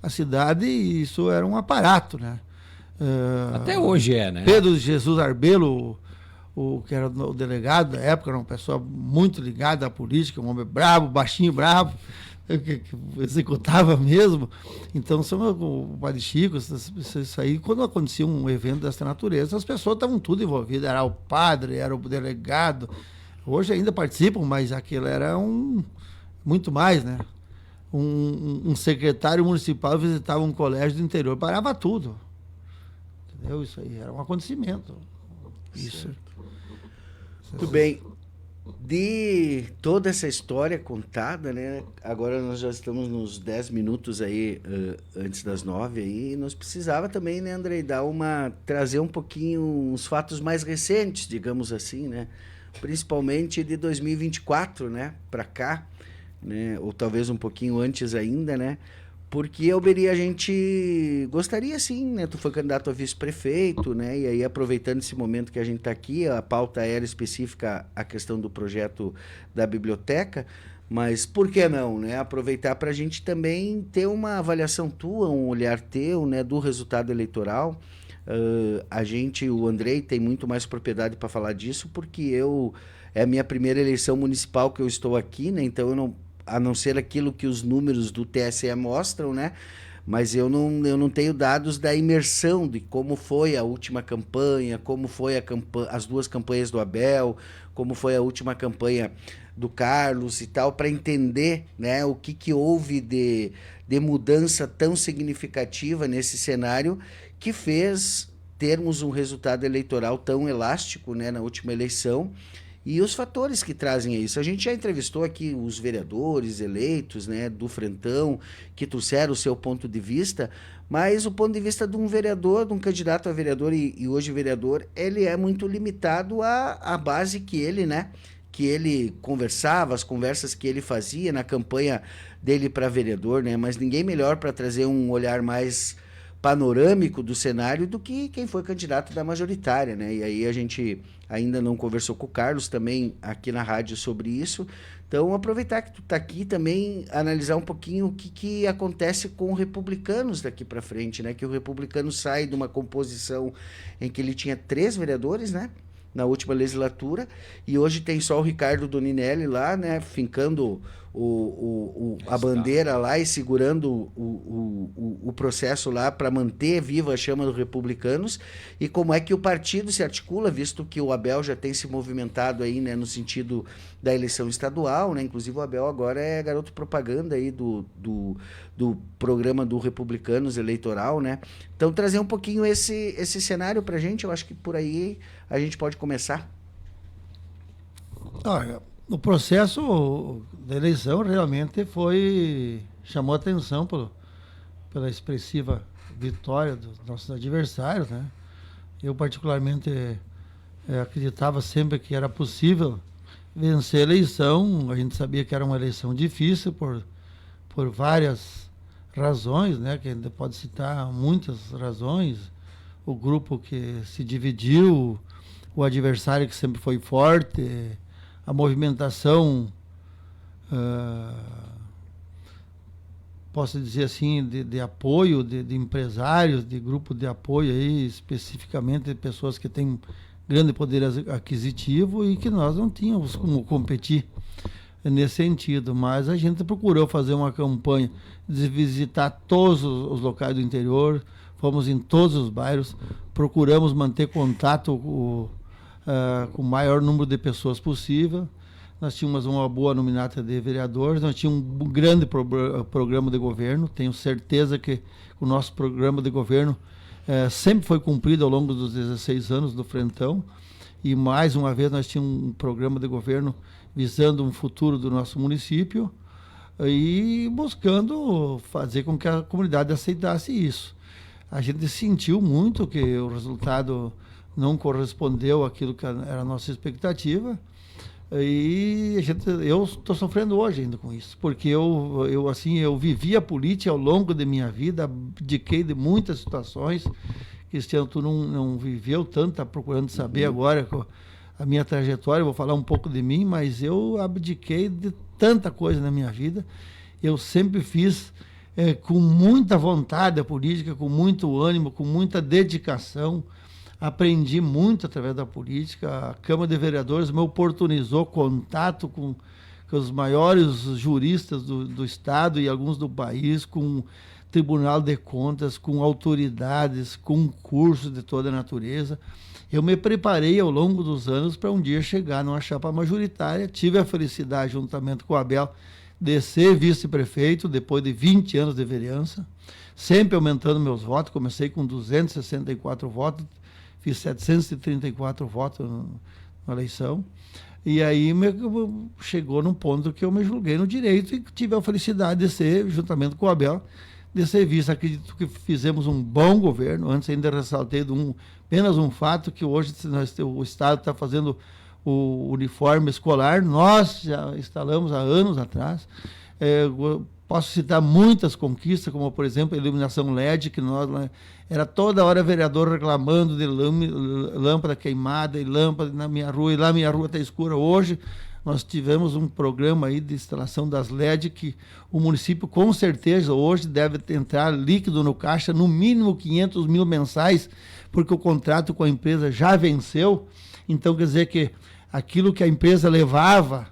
S3: a cidade, e isso era um aparato, né?
S2: Até hoje né?
S3: Pedro Jesus Arbelo, que era o delegado da época, era uma pessoa muito ligada à política, um homem bravo, baixinho, bravo, que executava mesmo. Então, o Padre Chico, isso aí, quando acontecia um evento dessa natureza, as pessoas estavam tudo envolvidas, era o padre, era o delegado. Hoje ainda participam, mas aquilo era muito mais, né? Um secretário municipal visitava um colégio do interior, parava tudo. Entendeu? Isso aí era um acontecimento. Isso.
S1: Muito bem. De toda essa história contada, né? Agora nós já estamos nos 10 minutos aí, antes das 9 aí, e nós precisava também, né, Andrei, trazer um pouquinho uns fatos mais recentes, digamos assim, né? principalmente de 2024, né, para cá, né, ou talvez um pouquinho antes ainda, né, porque, Alberi, a gente gostaria sim, né, tu foi candidato a vice-prefeito, né, e aí aproveitando esse momento que a gente está aqui, a pauta era específica a questão do projeto da biblioteca, mas por que não, né, aproveitar para a gente também ter uma avaliação tua, um olhar teu, né, do resultado eleitoral. A gente, o Andrei, tem muito mais propriedade para falar disso, porque é a minha primeira eleição municipal que eu estou aqui, né? Então, a não ser aquilo que os números do TSE mostram, né? Mas eu não tenho dados da imersão de como foi a última campanha, como foi as duas campanhas do Abel, como foi a última campanha do Carlos e tal, para entender, né, o que houve de mudança tão significativa nesse cenário que fez termos um resultado eleitoral tão elástico, né, na última eleição, e os fatores que trazem isso. A gente já entrevistou aqui os vereadores eleitos, né, do Frentão, que trouxeram o seu ponto de vista, mas o ponto de vista de um vereador, de um candidato a vereador e hoje vereador, ele é muito limitado à base que ele, né, que ele conversava, as conversas que ele fazia na campanha dele para vereador, né, mas ninguém melhor para trazer um olhar mais panorâmico do cenário do que quem foi candidato da majoritária, né? E aí a gente ainda não conversou com o Carlos também aqui na rádio sobre isso. Então, aproveitar que tu tá aqui também, analisar um pouquinho o que acontece com o Republicanos daqui para frente, né? Que o Republicano sai de uma composição em que ele tinha 3 vereadores, né, na última legislatura, e hoje tem só o Ricardo Doninelli lá, né, fincando a bandeira lá e segurando o processo lá para manter viva a chama dos Republicanos, e como é que o partido se articula, visto que o Abel já tem se movimentado aí, né, no sentido da eleição estadual, né, inclusive o Abel agora é garoto propaganda aí do programa do Republicanos eleitoral, né, então trazer um pouquinho esse cenário pra gente, eu acho que por aí a gente pode começar.
S3: Olha, o processo da eleição realmente chamou atenção pela expressiva vitória dos nossos adversários, né? Eu particularmente acreditava sempre que era possível vencer a eleição. A gente sabia que era uma eleição difícil por várias razões, né? Que a gente pode citar muitas razões. O grupo que se dividiu, o adversário que sempre foi forte, a movimentação, posso dizer assim, de apoio de empresários, de grupo de apoio aí, especificamente de pessoas que têm grande poder aquisitivo e que nós não tínhamos como competir nesse sentido. Mas a gente procurou fazer uma campanha de visitar todos os locais do interior, fomos em todos os bairros, procuramos manter contato com o maior número de pessoas possível. Nós tínhamos uma boa nominata de vereadores, nós tínhamos um grande programa de governo. Tenho certeza que o nosso programa de governo sempre foi cumprido ao longo dos 16 anos do Frentão, e mais uma vez nós tínhamos um programa de governo visando um futuro do nosso município e buscando fazer com que a comunidade aceitasse isso. A gente sentiu muito que o resultado não correspondeu àquilo que era a nossa expectativa, e eu estou sofrendo hoje ainda com isso, porque eu vivi a política ao longo de minha vida, abdiquei de muitas situações. Cristiano, tu não viveu tanto, está procurando saber agora a minha trajetória. Eu vou falar um pouco de mim, mas eu abdiquei de tanta coisa na minha vida. Eu sempre fiz com muita vontade a política, com muito ânimo, com muita dedicação. Aprendi muito através da política. A Câmara de Vereadores me oportunizou contato com os maiores juristas do Estado e alguns do país, com o Tribunal de Contas, com autoridades, com cursos de toda a natureza. Eu me preparei ao longo dos anos para um dia chegar numa chapa majoritária. Tive a felicidade, juntamente com o Abel, de ser vice-prefeito depois de 20 anos de vereança, sempre aumentando meus votos. Comecei com 264 votos, fiz 734 votos na eleição, e aí chegou num ponto que eu me julguei no direito e tive a felicidade de ser, juntamente com o Abel, de ser vice. Acredito que fizemos um bom governo. Antes ainda ressaltei apenas um fato, que hoje o Estado está fazendo o uniforme escolar, nós já instalamos há anos atrás. Posso citar muitas conquistas, como, por exemplo, a iluminação LED, que nós era toda hora vereador reclamando de lâmpada queimada e lâmpada na minha rua, e lá minha rua está escura. Hoje nós tivemos um programa aí de instalação das LED que o município, com certeza, hoje deve entrar líquido no caixa, no mínimo 500 mil mensais, porque o contrato com a empresa já venceu. Então, quer dizer que aquilo que a empresa levava,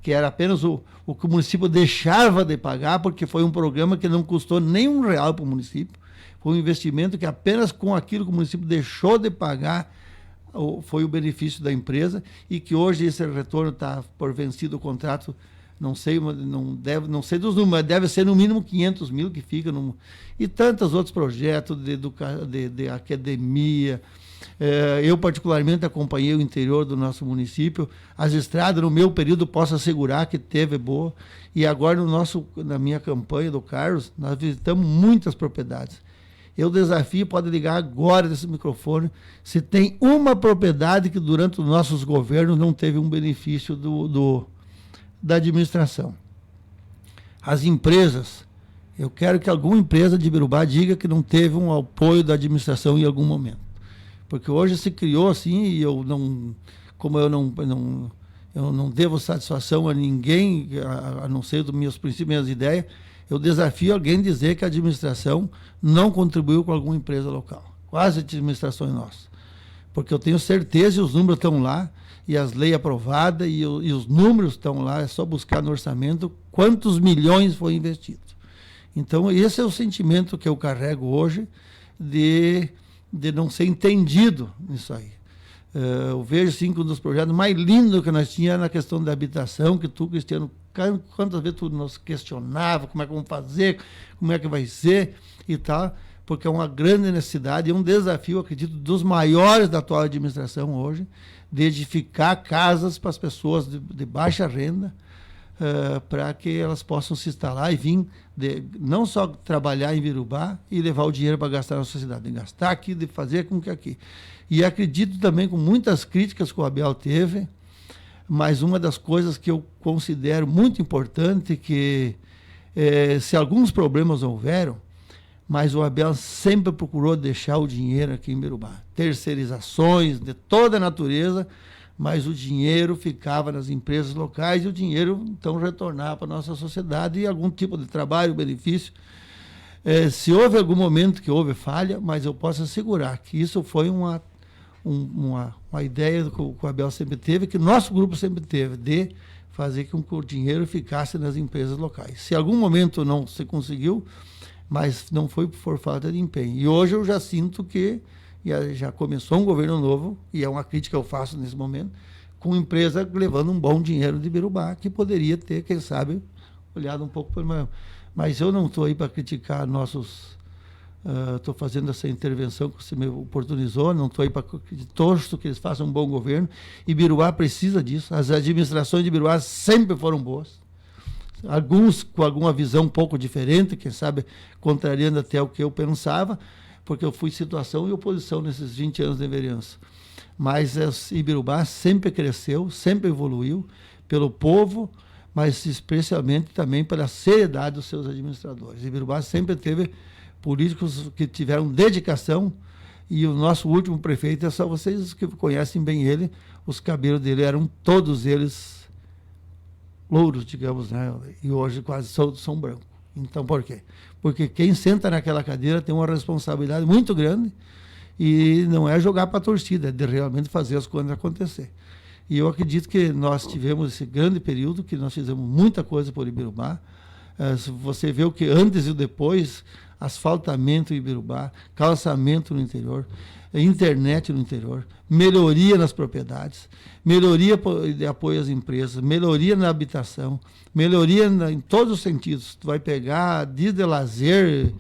S3: que era apenas o que o município deixava de pagar, porque foi um programa que não custou nem R$1 para o município, foi um investimento que apenas com aquilo que o município deixou de pagar foi o benefício da empresa, e que hoje esse retorno está por vencido o contrato, não sei dos números, mas deve ser no mínimo 500 mil que fica, e tantos outros projetos de academia. Eu particularmente acompanhei o interior do nosso município, as estradas no meu período posso assegurar que teve boa, e agora na minha campanha do Carlos, nós visitamos muitas propriedades. Eu desafio, pode ligar agora desse microfone, se tem uma propriedade que durante os nossos governos não teve um benefício da administração. As empresas, eu quero que alguma empresa de Birubá diga que não teve um apoio da administração em algum momento. Porque hoje se criou assim, e eu não devo satisfação a ninguém, a não ser dos meus princípios, minhas ideias, eu desafio alguém a dizer que a administração não contribuiu com alguma empresa local. Quase administrações nossas. Porque eu tenho certeza, e os números estão lá, e as leis aprovadas, e os números estão lá, é só buscar no orçamento quantos milhões foi investido. Então, esse é o sentimento que eu carrego hoje de não ser entendido nisso aí. Eu vejo, sim, que um dos projetos mais lindos que nós tínhamos na questão da habitação, que tu, Cristiano, quantas vezes tu nos questionava como é que vamos fazer, como é que vai ser e tal, porque é uma grande necessidade e um desafio, acredito, dos maiores da atual administração hoje, de edificar casas para as pessoas de baixa renda, para que elas possam se instalar e vir, não só trabalhar em Birubá e levar o dinheiro para gastar na sociedade, de gastar aqui, de fazer com que aqui. E acredito também, com muitas críticas que o Abel teve, mas uma das coisas que eu considero muito importante, que se alguns problemas houveram, mas o Abel sempre procurou deixar o dinheiro aqui em Birubá. Terceirizações de toda a natureza, mas o dinheiro ficava nas empresas locais e o dinheiro, então, retornava para a nossa sociedade e algum tipo de trabalho, benefício. Se houve algum momento que houve falha, mas eu posso assegurar que isso foi uma ideia que o Abel sempre teve, que o nosso grupo sempre teve, de fazer com que o dinheiro ficasse nas empresas locais. Se em algum momento não se conseguiu, mas não foi por falta de empenho. E hoje eu já sinto que já começou um governo novo, e é uma crítica que eu faço nesse momento, com empresa levando um bom dinheiro de Birubá, que poderia ter, quem sabe, olhado um pouco para... Mas eu não estou aí para criticar nossos... Estou fazendo essa intervenção que você me oportunizou, não estou aí para... Torço que eles façam um bom governo, e Birubá precisa disso. As administrações de Birubá sempre foram boas. Alguns com alguma visão um pouco diferente, quem sabe contrariando até o que eu pensava, porque eu fui situação e oposição nesses 20 anos de vereança. Mas Ibirubá sempre cresceu, sempre evoluiu pelo povo, mas especialmente também pela seriedade dos seus administradores. Ibirubá sempre teve políticos que tiveram dedicação, e o nosso último prefeito, é só vocês que conhecem bem ele, os cabelos dele eram todos eles louros, digamos, né? E hoje quase todos são brancos. Então, por quê? Porque quem senta naquela cadeira tem uma responsabilidade muito grande, e não é jogar para a torcida, é de realmente fazer as coisas acontecer. E eu acredito que nós tivemos esse grande período, que nós fizemos muita coisa por Ibirubá. Se você vê o que antes e depois, asfaltamento em Ibirubá, calçamento no interior, internet no interior, melhoria nas propriedades, melhoria de apoio às empresas, melhoria na habitação, melhoria em todos os sentidos. Tu vai pegar desde lazer,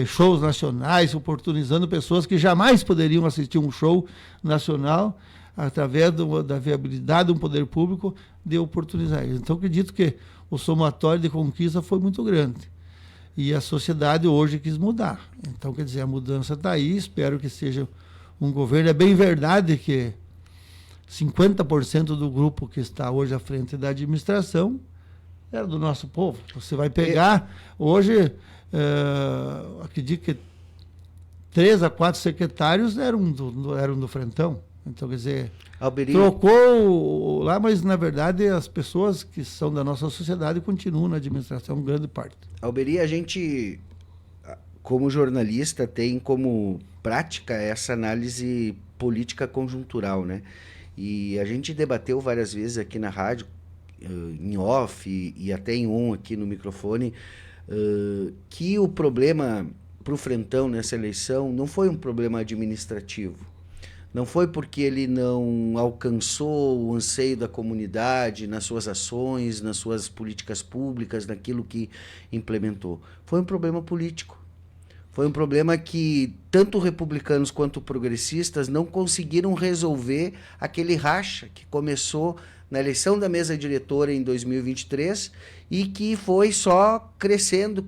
S3: shows nacionais, oportunizando pessoas que jamais poderiam assistir um show nacional, através da viabilidade do poder público, de oportunizar eles. Então, acredito que o somatório de conquista foi muito grande. E a sociedade hoje quis mudar. Então, quer dizer, a mudança está aí, espero que seja um governo. É bem verdade que 50% do grupo que está hoje à frente da administração era do nosso povo. Você vai pegar, hoje, acredito que 3 a 4 secretários eram do Frentão. Então, quer dizer,
S1: Alberi,
S3: trocou lá, mas na verdade as pessoas que são da nossa sociedade continuam na administração, grande parte.
S1: Alberi, a gente, como jornalista, tem como prática essa análise política conjuntural, né? E a gente debateu várias vezes aqui na rádio, em off e até em on aqui no microfone, que o problema para o Frentão nessa eleição não foi um problema administrativo. Não foi porque ele não alcançou o anseio da comunidade nas suas ações, nas suas políticas públicas, naquilo que implementou. Foi um problema político. Foi um problema que tanto republicanos quanto progressistas não conseguiram resolver aquele racha que começou na eleição da mesa diretora em 2023 e que foi só crescendo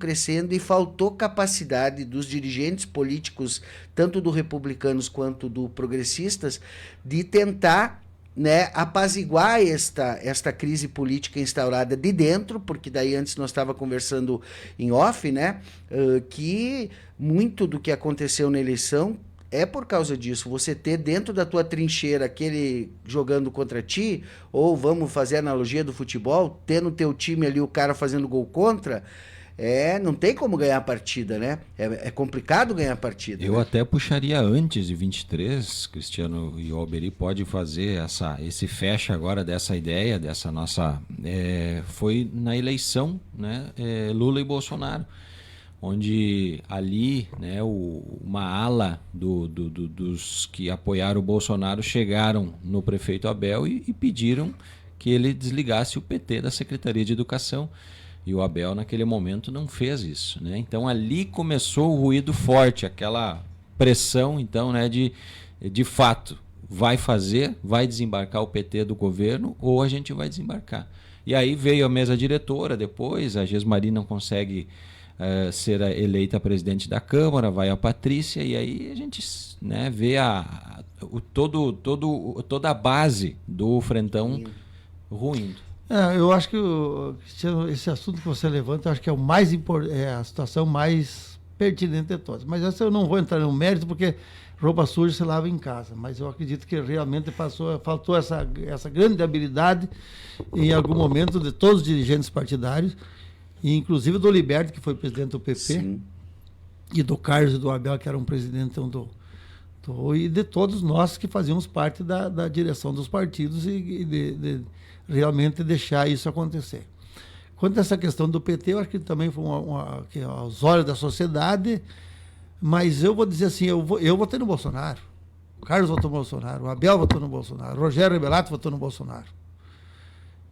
S1: e faltou capacidade dos dirigentes políticos, tanto do republicanos quanto do progressistas, de tentar, né, apaziguar esta crise política instaurada de dentro, porque daí antes nós estávamos conversando em off, né, que muito do que aconteceu na eleição é por causa disso. Você ter dentro da tua trincheira aquele jogando contra ti, ou vamos fazer a analogia do futebol, ter no teu time ali o cara fazendo gol contra, não tem como ganhar a partida, né? É complicado ganhar a partida.
S2: Eu
S1: né?
S2: até puxaria antes de 23, Cristiano, e o Alberi pode fazer esse fecha agora dessa ideia, dessa nossa... foi na eleição, né, Lula e Bolsonaro, onde ali, né, uma ala dos que apoiaram o Bolsonaro chegaram no prefeito Abel e pediram que ele desligasse o PT da Secretaria de Educação. E o Abel, naquele momento, não fez isso, né? Então, ali começou o ruído forte, aquela pressão, então, né, de fato, vai desembarcar o PT do governo ou a gente vai desembarcar. E aí veio a mesa diretora depois, a Gesmari não consegue ser eleita presidente da Câmara, vai a Patrícia, e aí a gente, né, vê toda a base do Frentão ruindo.
S3: Eu acho que esse assunto que você levanta, eu acho que é o mais a situação mais pertinente de todas. Mas essa eu não vou entrar no mérito, porque roupa suja se lava em casa. Mas eu acredito que realmente faltou essa grande habilidade em algum momento de todos os dirigentes partidários, e inclusive do Liberto, que foi presidente do PP, sim, e do Carlos e do Abel, que eram presidente e de todos nós que fazíamos parte da direção dos partidos e de realmente deixar isso acontecer. Quanto a essa questão do PT, eu acho que também foi que aos olhos da sociedade, mas eu vou dizer assim, eu votei no Bolsonaro, o Carlos votou no Bolsonaro, o Abel votou no Bolsonaro, o Rogério Rebelato votou no Bolsonaro.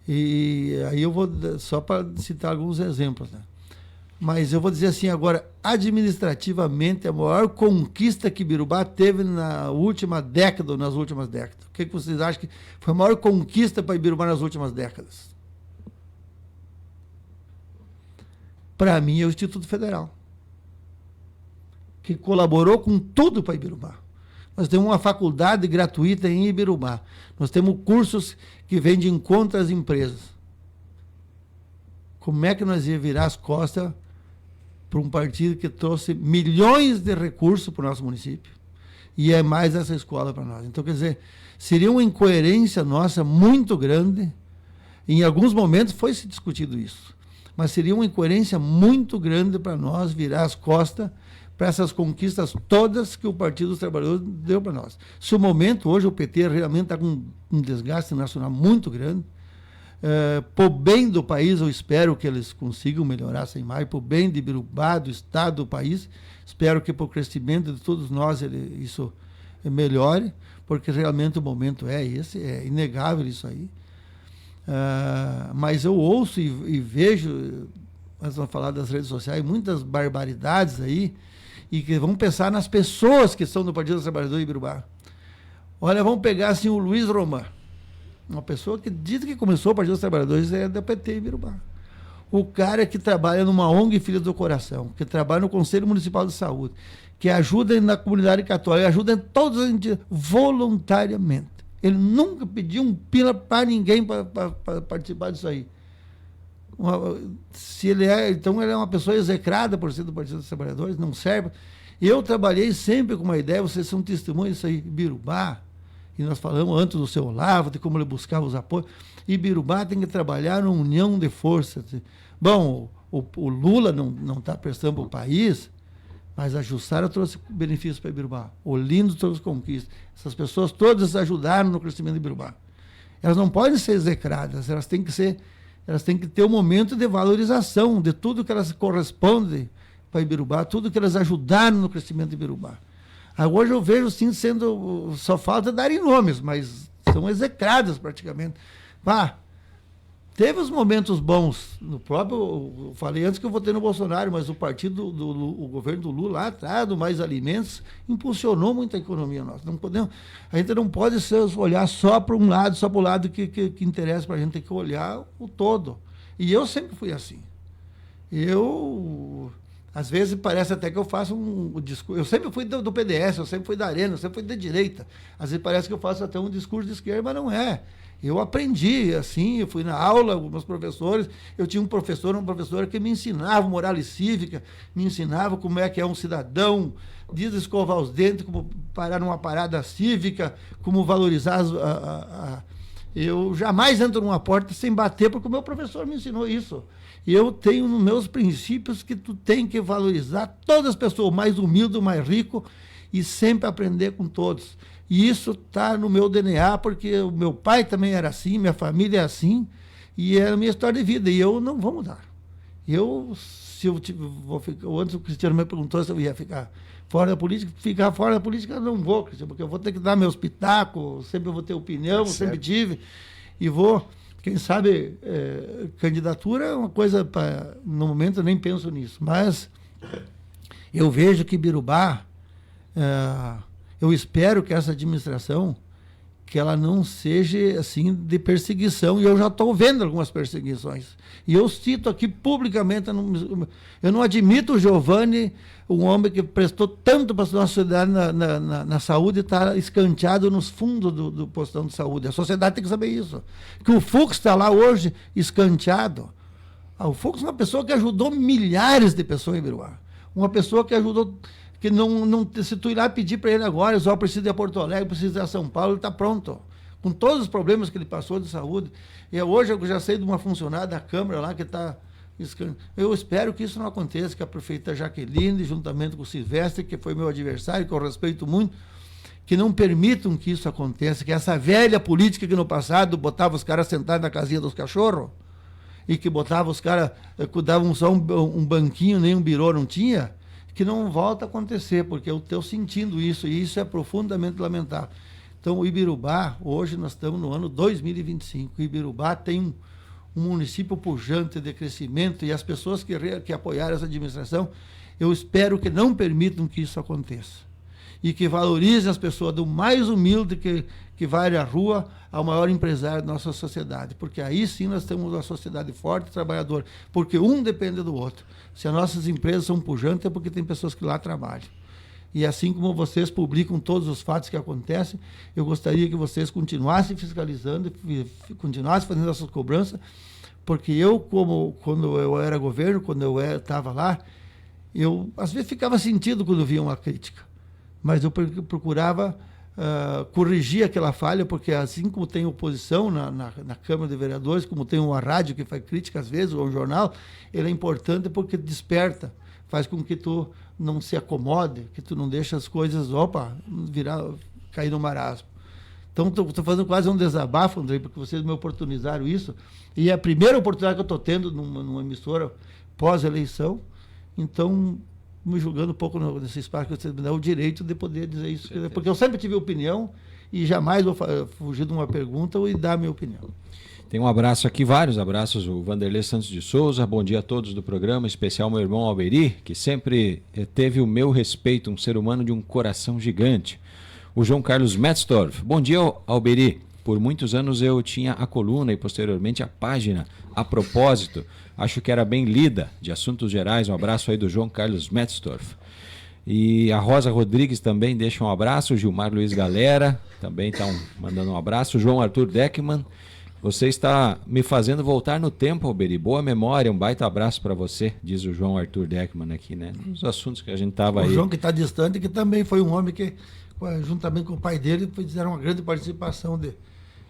S3: E aí eu vou, só para citar alguns exemplos, né? Mas eu vou dizer assim agora, administrativamente, a maior conquista que Birubá teve na última década ou nas últimas décadas. O que vocês acham que foi a maior conquista para Birubá nas últimas décadas? Para mim é o Instituto Federal, que colaborou com tudo para Ibirubá. Nós temos uma faculdade gratuita em Ibirubá. Nós temos cursos que vêm de encontro às empresas. Como é que nós ia virar as costas para um partido que trouxe milhões de recursos para o nosso município? E é mais essa escola para nós. Então, quer dizer, seria uma incoerência nossa muito grande. Em alguns momentos foi se discutido isso. Mas seria uma incoerência muito grande para nós virar as costas para essas conquistas todas que o Partido dos Trabalhadores deu para nós. Se o momento, hoje o PT realmente está com um desgaste nacional muito grande, por bem do país, eu espero que eles consigam melhorar essa imagem, por bem de Birubá, do Estado, do país, espero que por crescimento de todos nós isso melhore, porque realmente o momento é esse, é inegável isso aí. Mas eu ouço e vejo, nós vamos falar das redes sociais, muitas barbaridades aí, e que vão pensar nas pessoas que estão no Partido dos Trabalhadores de Birubá. Olha, vamos pegar assim o Luiz Roman, uma pessoa que diz que começou o Partido dos Trabalhadores da PT em Birubá. O cara que trabalha numa ONG Filhos do Coração, que trabalha no Conselho Municipal de Saúde, que ajuda na comunidade católica, ajuda em todas as entidades, voluntariamente. Ele nunca pediu um pila para ninguém para participar disso aí. Então ele é uma pessoa execrada por ser do Partido dos Trabalhadores, não serve. Eu trabalhei sempre com uma ideia, vocês são testemunhas disso aí, Ibirubá, e nós falamos antes do seu Olavo, de como ele buscava os apoios. Ibirubá tem que trabalhar numa união de forças. Bom, o Lula não está prestando para o país, mas a Jussara trouxe benefícios para Ibirubá. O Lindo trouxe conquistas. Essas pessoas todas ajudaram no crescimento de Ibirubá. Elas não podem ser execradas, elas têm que ter um momento de valorização de tudo que elas correspondem para Ibirubá, tudo que elas ajudaram no crescimento de Ibirubá. Hoje eu vejo, sim, só falta darem nomes, mas são execradas praticamente. Teve os momentos bons, eu falei antes que eu votei no Bolsonaro, mas o o governo do Lula lá atrás, do Mais Alimentos, impulsionou muito a economia nossa. A gente não pode olhar só para um lado, só para o lado que interessa para a gente, tem que olhar o todo. E eu sempre fui assim. Às vezes parece até que eu faço um discurso. Eu sempre fui do PDS, eu sempre fui da Arena, eu sempre fui da direita. Às vezes parece que eu faço até um discurso de esquerda, mas não é. Eu aprendi, assim, eu fui na aula, meus professores, eu tinha um professor, uma professora que me ensinava moral e cívica, me ensinava como é que é um cidadão, desde escovar os dentes, como parar numa parada cívica, como valorizar Eu jamais entro numa porta sem bater, porque o meu professor me ensinou isso. E eu tenho nos meus princípios que tu tem que valorizar todas as pessoas, o mais humilde, o mais rico, e sempre aprender com todos. E isso está no meu DNA, porque o meu pai também era assim, minha família é assim, e é a minha história de vida, e eu não vou mudar. Antes o Cristiano me perguntou se eu ia ficar fora da política. Ficar fora da política eu não vou, Cristiano, porque eu vou ter que dar meus pitacos, sempre vou ter opinião, sempre tive, e vou... Quem sabe, candidatura é uma coisa, no momento eu nem penso nisso, mas eu vejo que Ibirubá, eu espero que essa administração, que ela não seja assim de perseguição, e eu já estou vendo algumas perseguições. E eu cito aqui publicamente, eu não admito o Giovanni, um homem que prestou tanto para a nossa sociedade na saúde, está escanteado nos fundos do postão de saúde. A sociedade tem que saber isso. Que o Fux está lá hoje escanteado. O Fux é uma pessoa que ajudou milhares de pessoas em Ibirubá. Uma pessoa que ajudou... que se tu ir lá pedir para ele agora, só precisa ir a Porto Alegre, precisa ir a São Paulo, ele está pronto. Com todos os problemas que ele passou de saúde. E hoje eu já sei de uma funcionária da Câmara lá que está... Eu espero que isso não aconteça, que a prefeita Jaqueline, juntamente com o Silvestre, que foi meu adversário, que eu respeito muito, que não permitam que isso aconteça, que essa velha política que no passado botava os caras sentados na casinha dos cachorros, e que botava os caras, davam só um banquinho, nem um birô não tinha, que não volta a acontecer, porque eu estou sentindo isso, e isso é profundamente lamentável. Então, o Ibirubá, hoje nós estamos no ano 2025, o Ibirubá tem um município pujante de crescimento, e as pessoas que apoiaram essa administração, eu espero que não permitam que isso aconteça. E que valorizem as pessoas, do mais humilde que vai à rua ao maior empresário da nossa sociedade. Porque aí sim nós temos uma sociedade forte e trabalhadora. Porque um depende do outro. Se as nossas empresas são pujantes, é porque tem pessoas que lá trabalham. E assim como vocês publicam todos os fatos que acontecem, eu gostaria que vocês continuassem fiscalizando, continuassem fazendo essas cobranças, porque quando eu era governo, quando eu estava lá, eu às vezes ficava sentido quando via uma crítica, mas eu procurava corrigir aquela falha, porque assim como tem oposição na Câmara de Vereadores, como tem uma rádio que faz crítica às vezes, ou um jornal, ele é importante porque desperta, faz com que tu não se acomode, que tu não deixe as coisas, cair no marasmo. Então, estou fazendo quase um desabafo, Andrei, porque vocês me oportunizaram isso, e é a primeira oportunidade que eu estou tendo numa emissora pós-eleição, então, me julgando um pouco nesse espaço que vocês me dão o direito de poder dizer isso, porque eu sempre tive opinião, e jamais vou fugir de uma pergunta e dar a minha opinião.
S2: Tem um abraço aqui, vários abraços, o Vanderlei Santos de Souza, bom dia a todos do programa, em especial meu irmão Alberi, que sempre teve o meu respeito, um ser humano de um coração gigante. O João Carlos Metzdorf, bom dia Alberi, por muitos anos eu tinha a coluna e posteriormente a página, a propósito, acho que era bem lida, de assuntos gerais, um abraço aí do João Carlos Metzdorf. E a Rosa Rodrigues também deixa um abraço. O Gilmar Luiz Galera também está mandando um abraço. O João Arthur Deckman. Você está me fazendo voltar no tempo, Alberi. Boa memória, um baita abraço para você, diz o João Arthur Deckman aqui, né? Nos assuntos que a gente estava aí.
S3: O João que está distante, que também foi um homem que, juntamente com o pai dele, fizeram uma grande participação de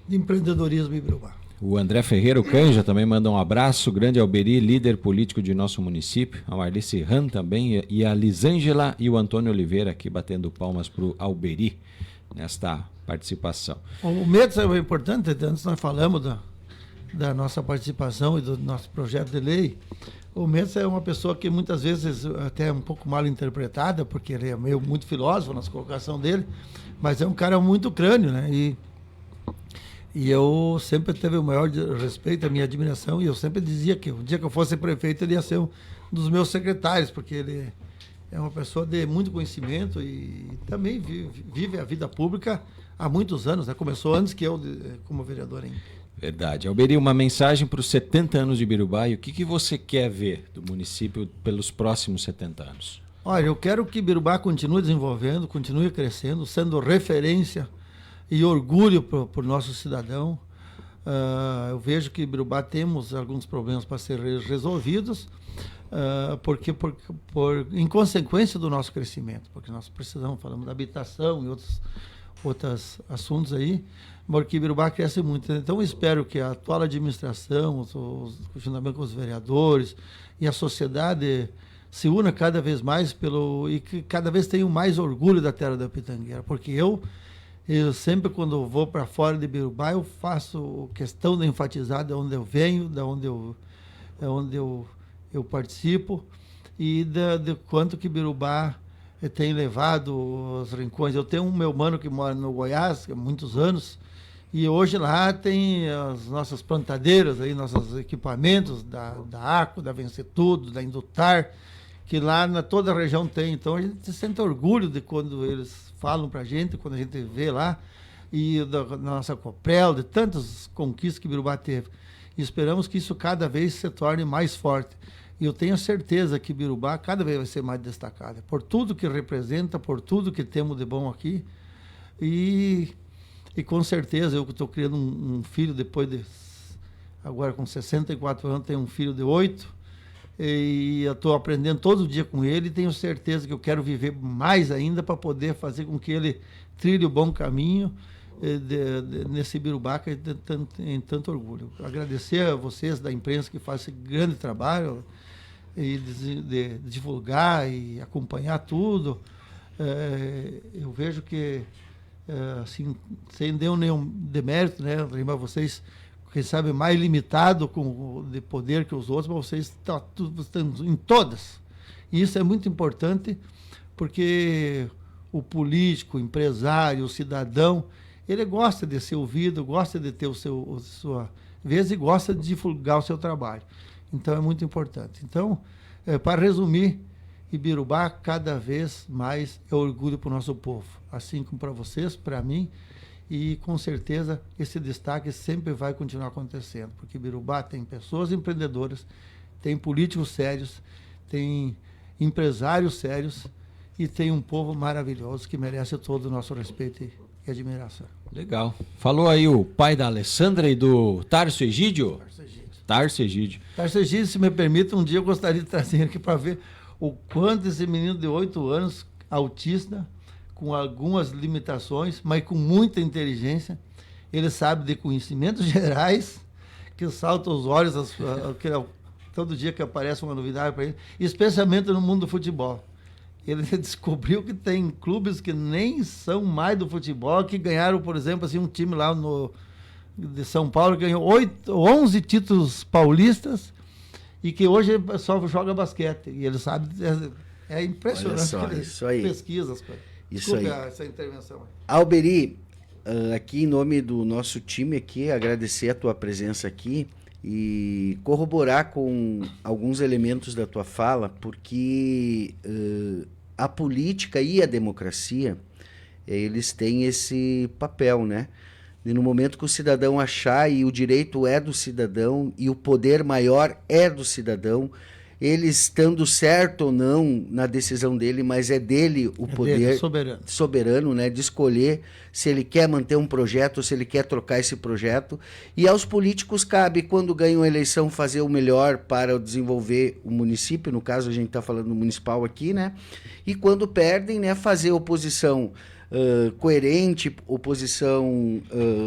S3: empreendedorismo em Biruba.
S2: O André Ferreira, o Canja, também manda um abraço. Grande Alberi, líder político de nosso município. A Marlice Ran também. E a Lisângela e o Antônio Oliveira aqui batendo palmas para o Alberi nesta participação.
S3: O MEDS é importante, antes nós falamos da nossa participação e do nosso projeto de lei. O MEDS é uma pessoa que muitas vezes até é um pouco mal interpretada, porque ele é meio muito filósofo nas colocações dele, mas é um cara muito crânio, né? E eu sempre tive o maior respeito, a minha admiração, e eu sempre dizia que o dia que eu fosse prefeito ele ia ser um dos meus secretários, porque ele é uma pessoa de muito conhecimento e também vive a vida pública há muitos anos, né? Começou antes que eu como vereador ainda.
S2: Verdade. Alberi, uma mensagem para os 70 anos de Biruba, e o que você quer ver do município pelos próximos 70 anos?
S3: Olha, eu quero que Biruba continue desenvolvendo, continue crescendo, sendo referência e orgulho para o nosso cidadão. Eu vejo que em Biruba temos alguns problemas para serem resolvidos, porque por inconsequência do nosso crescimento, porque nós falamos da habitação e outros assuntos aí, porque Biruba cresce muito. Então, eu espero que a atual administração, juntamente com os vereadores e a sociedade se una cada vez mais e que cada vez tenham mais orgulho da terra da Pitangueira, porque eu sempre, quando eu vou para fora de Biruba, eu faço questão de enfatizar de onde eu venho, de onde eu participo e de quanto que Biruba tem levado os rincões. Eu tenho um meu mano que mora no Goiás há muitos anos, e hoje lá tem as nossas plantadeiras, aí, nossos equipamentos da ACO, da Vencetudo, da Indutar, que lá toda a região tem. Então a gente sente orgulho de quando eles falam para a gente, quando a gente vê lá, e da nossa Coprel, de tantas conquistas que Biruba teve. E esperamos que isso cada vez se torne mais forte. E eu tenho certeza que Biruba cada vez vai ser mais destacada, por tudo que representa, por tudo que temos de bom aqui. E com certeza, eu que estou criando um filho agora com 64 anos, tenho um filho de 8, e eu estou aprendendo todo dia com ele, e tenho certeza que eu quero viver mais ainda para poder fazer com que ele trilhe o bom caminho nesse Biruba que tem tanto orgulho. Agradecer a vocês da imprensa que faz esse grande trabalho e de divulgar e acompanhar tudo. Eu vejo que, assim, sem nenhum demérito, né, para vocês, quem sabe mais limitado de poder que os outros, mas vocês estão em todas. E isso é muito importante, porque o político, o empresário, o cidadão, ele gosta de ser ouvido, gosta de ter sua vez e gosta de divulgar o seu trabalho. Então é muito importante. Então, para resumir, Ibiruba cada vez mais é orgulho para o nosso povo, assim como para vocês, para mim, e com certeza esse destaque sempre vai continuar acontecendo, porque Ibiruba tem pessoas empreendedoras, tem políticos sérios, tem empresários sérios e tem um povo maravilhoso que merece todo o nosso respeito e admiração.
S2: Legal. Falou aí o pai da Alessandra e do Tarso Egídio? Tarso Egídio.
S3: Tarso Egídio, se me permite, um dia eu gostaria de trazer aqui para ver o quanto esse menino de 8 anos, autista, com algumas limitações, mas com muita inteligência, ele sabe de conhecimentos gerais, que salta os olhos todo dia que aparece uma novidade para ele, especialmente no mundo do futebol. Ele descobriu que tem clubes que nem são mais do futebol, que ganharam, por exemplo, assim, um time lá de São Paulo que ganhou 11 títulos paulistas e que hoje só joga basquete. E ele sabe, é impressionante.
S1: Olha só, isso aí.
S3: Pesquisa as coisas.
S1: Isso aí.
S3: Essa intervenção.
S1: Alberi, aqui em nome do nosso time aqui, agradecer a tua presença aqui e corroborar com alguns elementos da tua fala, porque a política e a democracia, eles têm esse papel, né? E no momento que o cidadão achar, e o direito é do cidadão, e o poder maior é do cidadão, ele estando certo ou não na decisão dele, mas é dele o poder
S3: dele, soberano,
S1: né, de escolher se ele quer manter um projeto ou se ele quer trocar esse projeto. E aos políticos cabe, quando ganham a eleição, fazer o melhor para desenvolver o município, no caso a gente está falando municipal aqui, né? E quando perdem, né, fazer oposição coerente, oposição,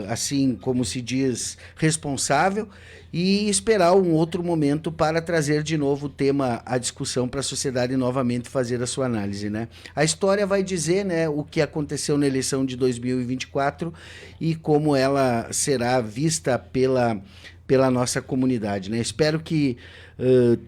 S1: assim como se diz, responsável, e esperar um outro momento para trazer de novo o tema à discussão para a sociedade novamente fazer a sua análise, né? A história vai dizer, né, o que aconteceu na eleição de 2024 e como ela será vista pela nossa comunidade, né? Espero que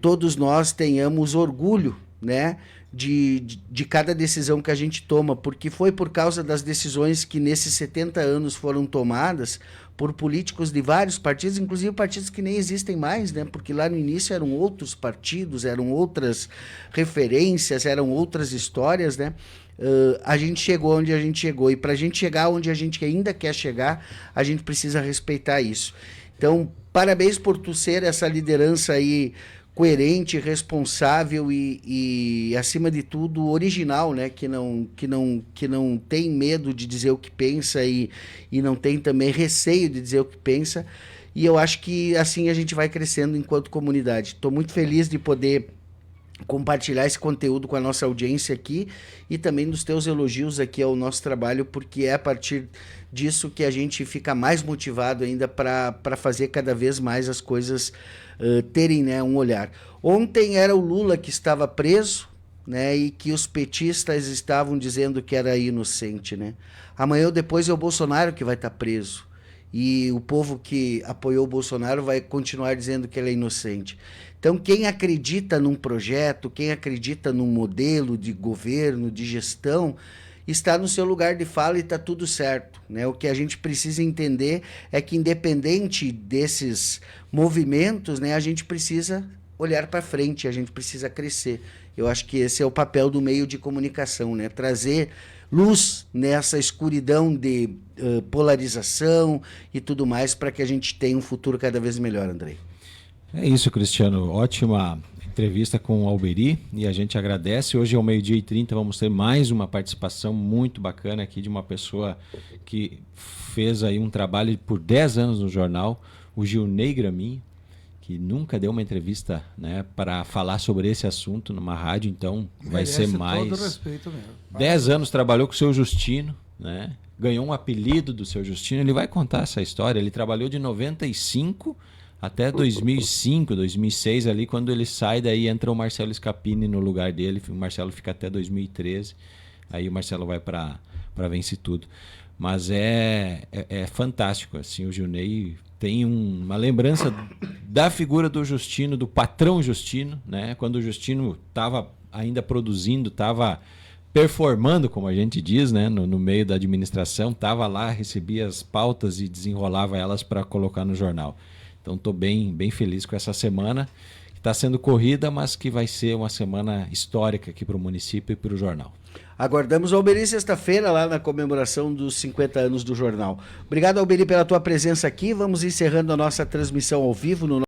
S1: todos nós tenhamos orgulho, né, de cada decisão que a gente toma, porque foi por causa das decisões que nesses 70 anos foram tomadas por políticos de vários partidos, inclusive partidos que nem existem mais, né? Porque lá no início eram outros partidos, eram outras referências, eram outras histórias, né? A gente chegou onde a gente chegou, e para a gente chegar onde a gente ainda quer chegar, a gente precisa respeitar isso. Então, parabéns por tu ser essa liderança aí coerente, responsável e acima de tudo, original, né? Que não tem medo de dizer o que pensa e não tem também receio de dizer o que pensa. E eu acho que assim a gente vai crescendo enquanto comunidade. Estou muito feliz de poder compartilhar esse conteúdo com a nossa audiência aqui e também dos teus elogios aqui ao nosso trabalho, porque é a partir disso que a gente fica mais motivado ainda para fazer cada vez mais as coisas terem, né, um olhar. Ontem era o Lula que estava preso, né, e que os petistas estavam dizendo que era inocente, né? Amanhã ou depois é o Bolsonaro que vai estar preso. E o povo que apoiou o Bolsonaro vai continuar dizendo que ele é inocente. Então, quem acredita num projeto, quem acredita num modelo de governo, de gestão, está no seu lugar de fala e está tudo certo, né? O que a gente precisa entender é que, independente desses movimentos, né, a gente precisa olhar para frente, a gente precisa crescer. Eu acho que esse é o papel do meio de comunicação, né? Trazer luz nessa escuridão de polarização e tudo mais para que a gente tenha um futuro cada vez melhor, Andrei.
S2: É isso, Cristiano. Ótima entrevista com o Alberi e a gente agradece. Hoje ao 12h30 vamos ter mais uma participação muito bacana aqui de uma pessoa que fez aí um trabalho por 10 anos no jornal, o Gilney Gramin, que nunca deu uma entrevista, né, para falar sobre esse assunto numa rádio, então vai ser mais.
S3: Todo respeito mesmo.
S2: 10 anos trabalhou com o seu Justino, né? Ganhou um apelido do seu Justino. Ele vai contar essa história. Ele trabalhou de 95 até 2005, 2006 ali, quando ele sai, daí entra o Marcelo Scapini no lugar dele. O Marcelo fica até 2013. Aí o Marcelo vai para Vence Tudo. Mas é fantástico, assim, o Gilney tem uma lembrança da figura do Justino, do patrão Justino, né? Quando o Justino estava ainda produzindo, estava performando, como a gente diz, né? No meio da administração, estava lá, recebia as pautas e desenrolava elas para colocar no jornal. Então estou bem feliz com essa semana, que está sendo corrida, mas que vai ser uma semana histórica aqui para o município e para o jornal.
S1: Aguardamos o Alberi sexta-feira lá na comemoração dos 50 anos do jornal. Obrigado, Alberi, pela tua presença aqui. Vamos encerrando a nossa transmissão ao vivo no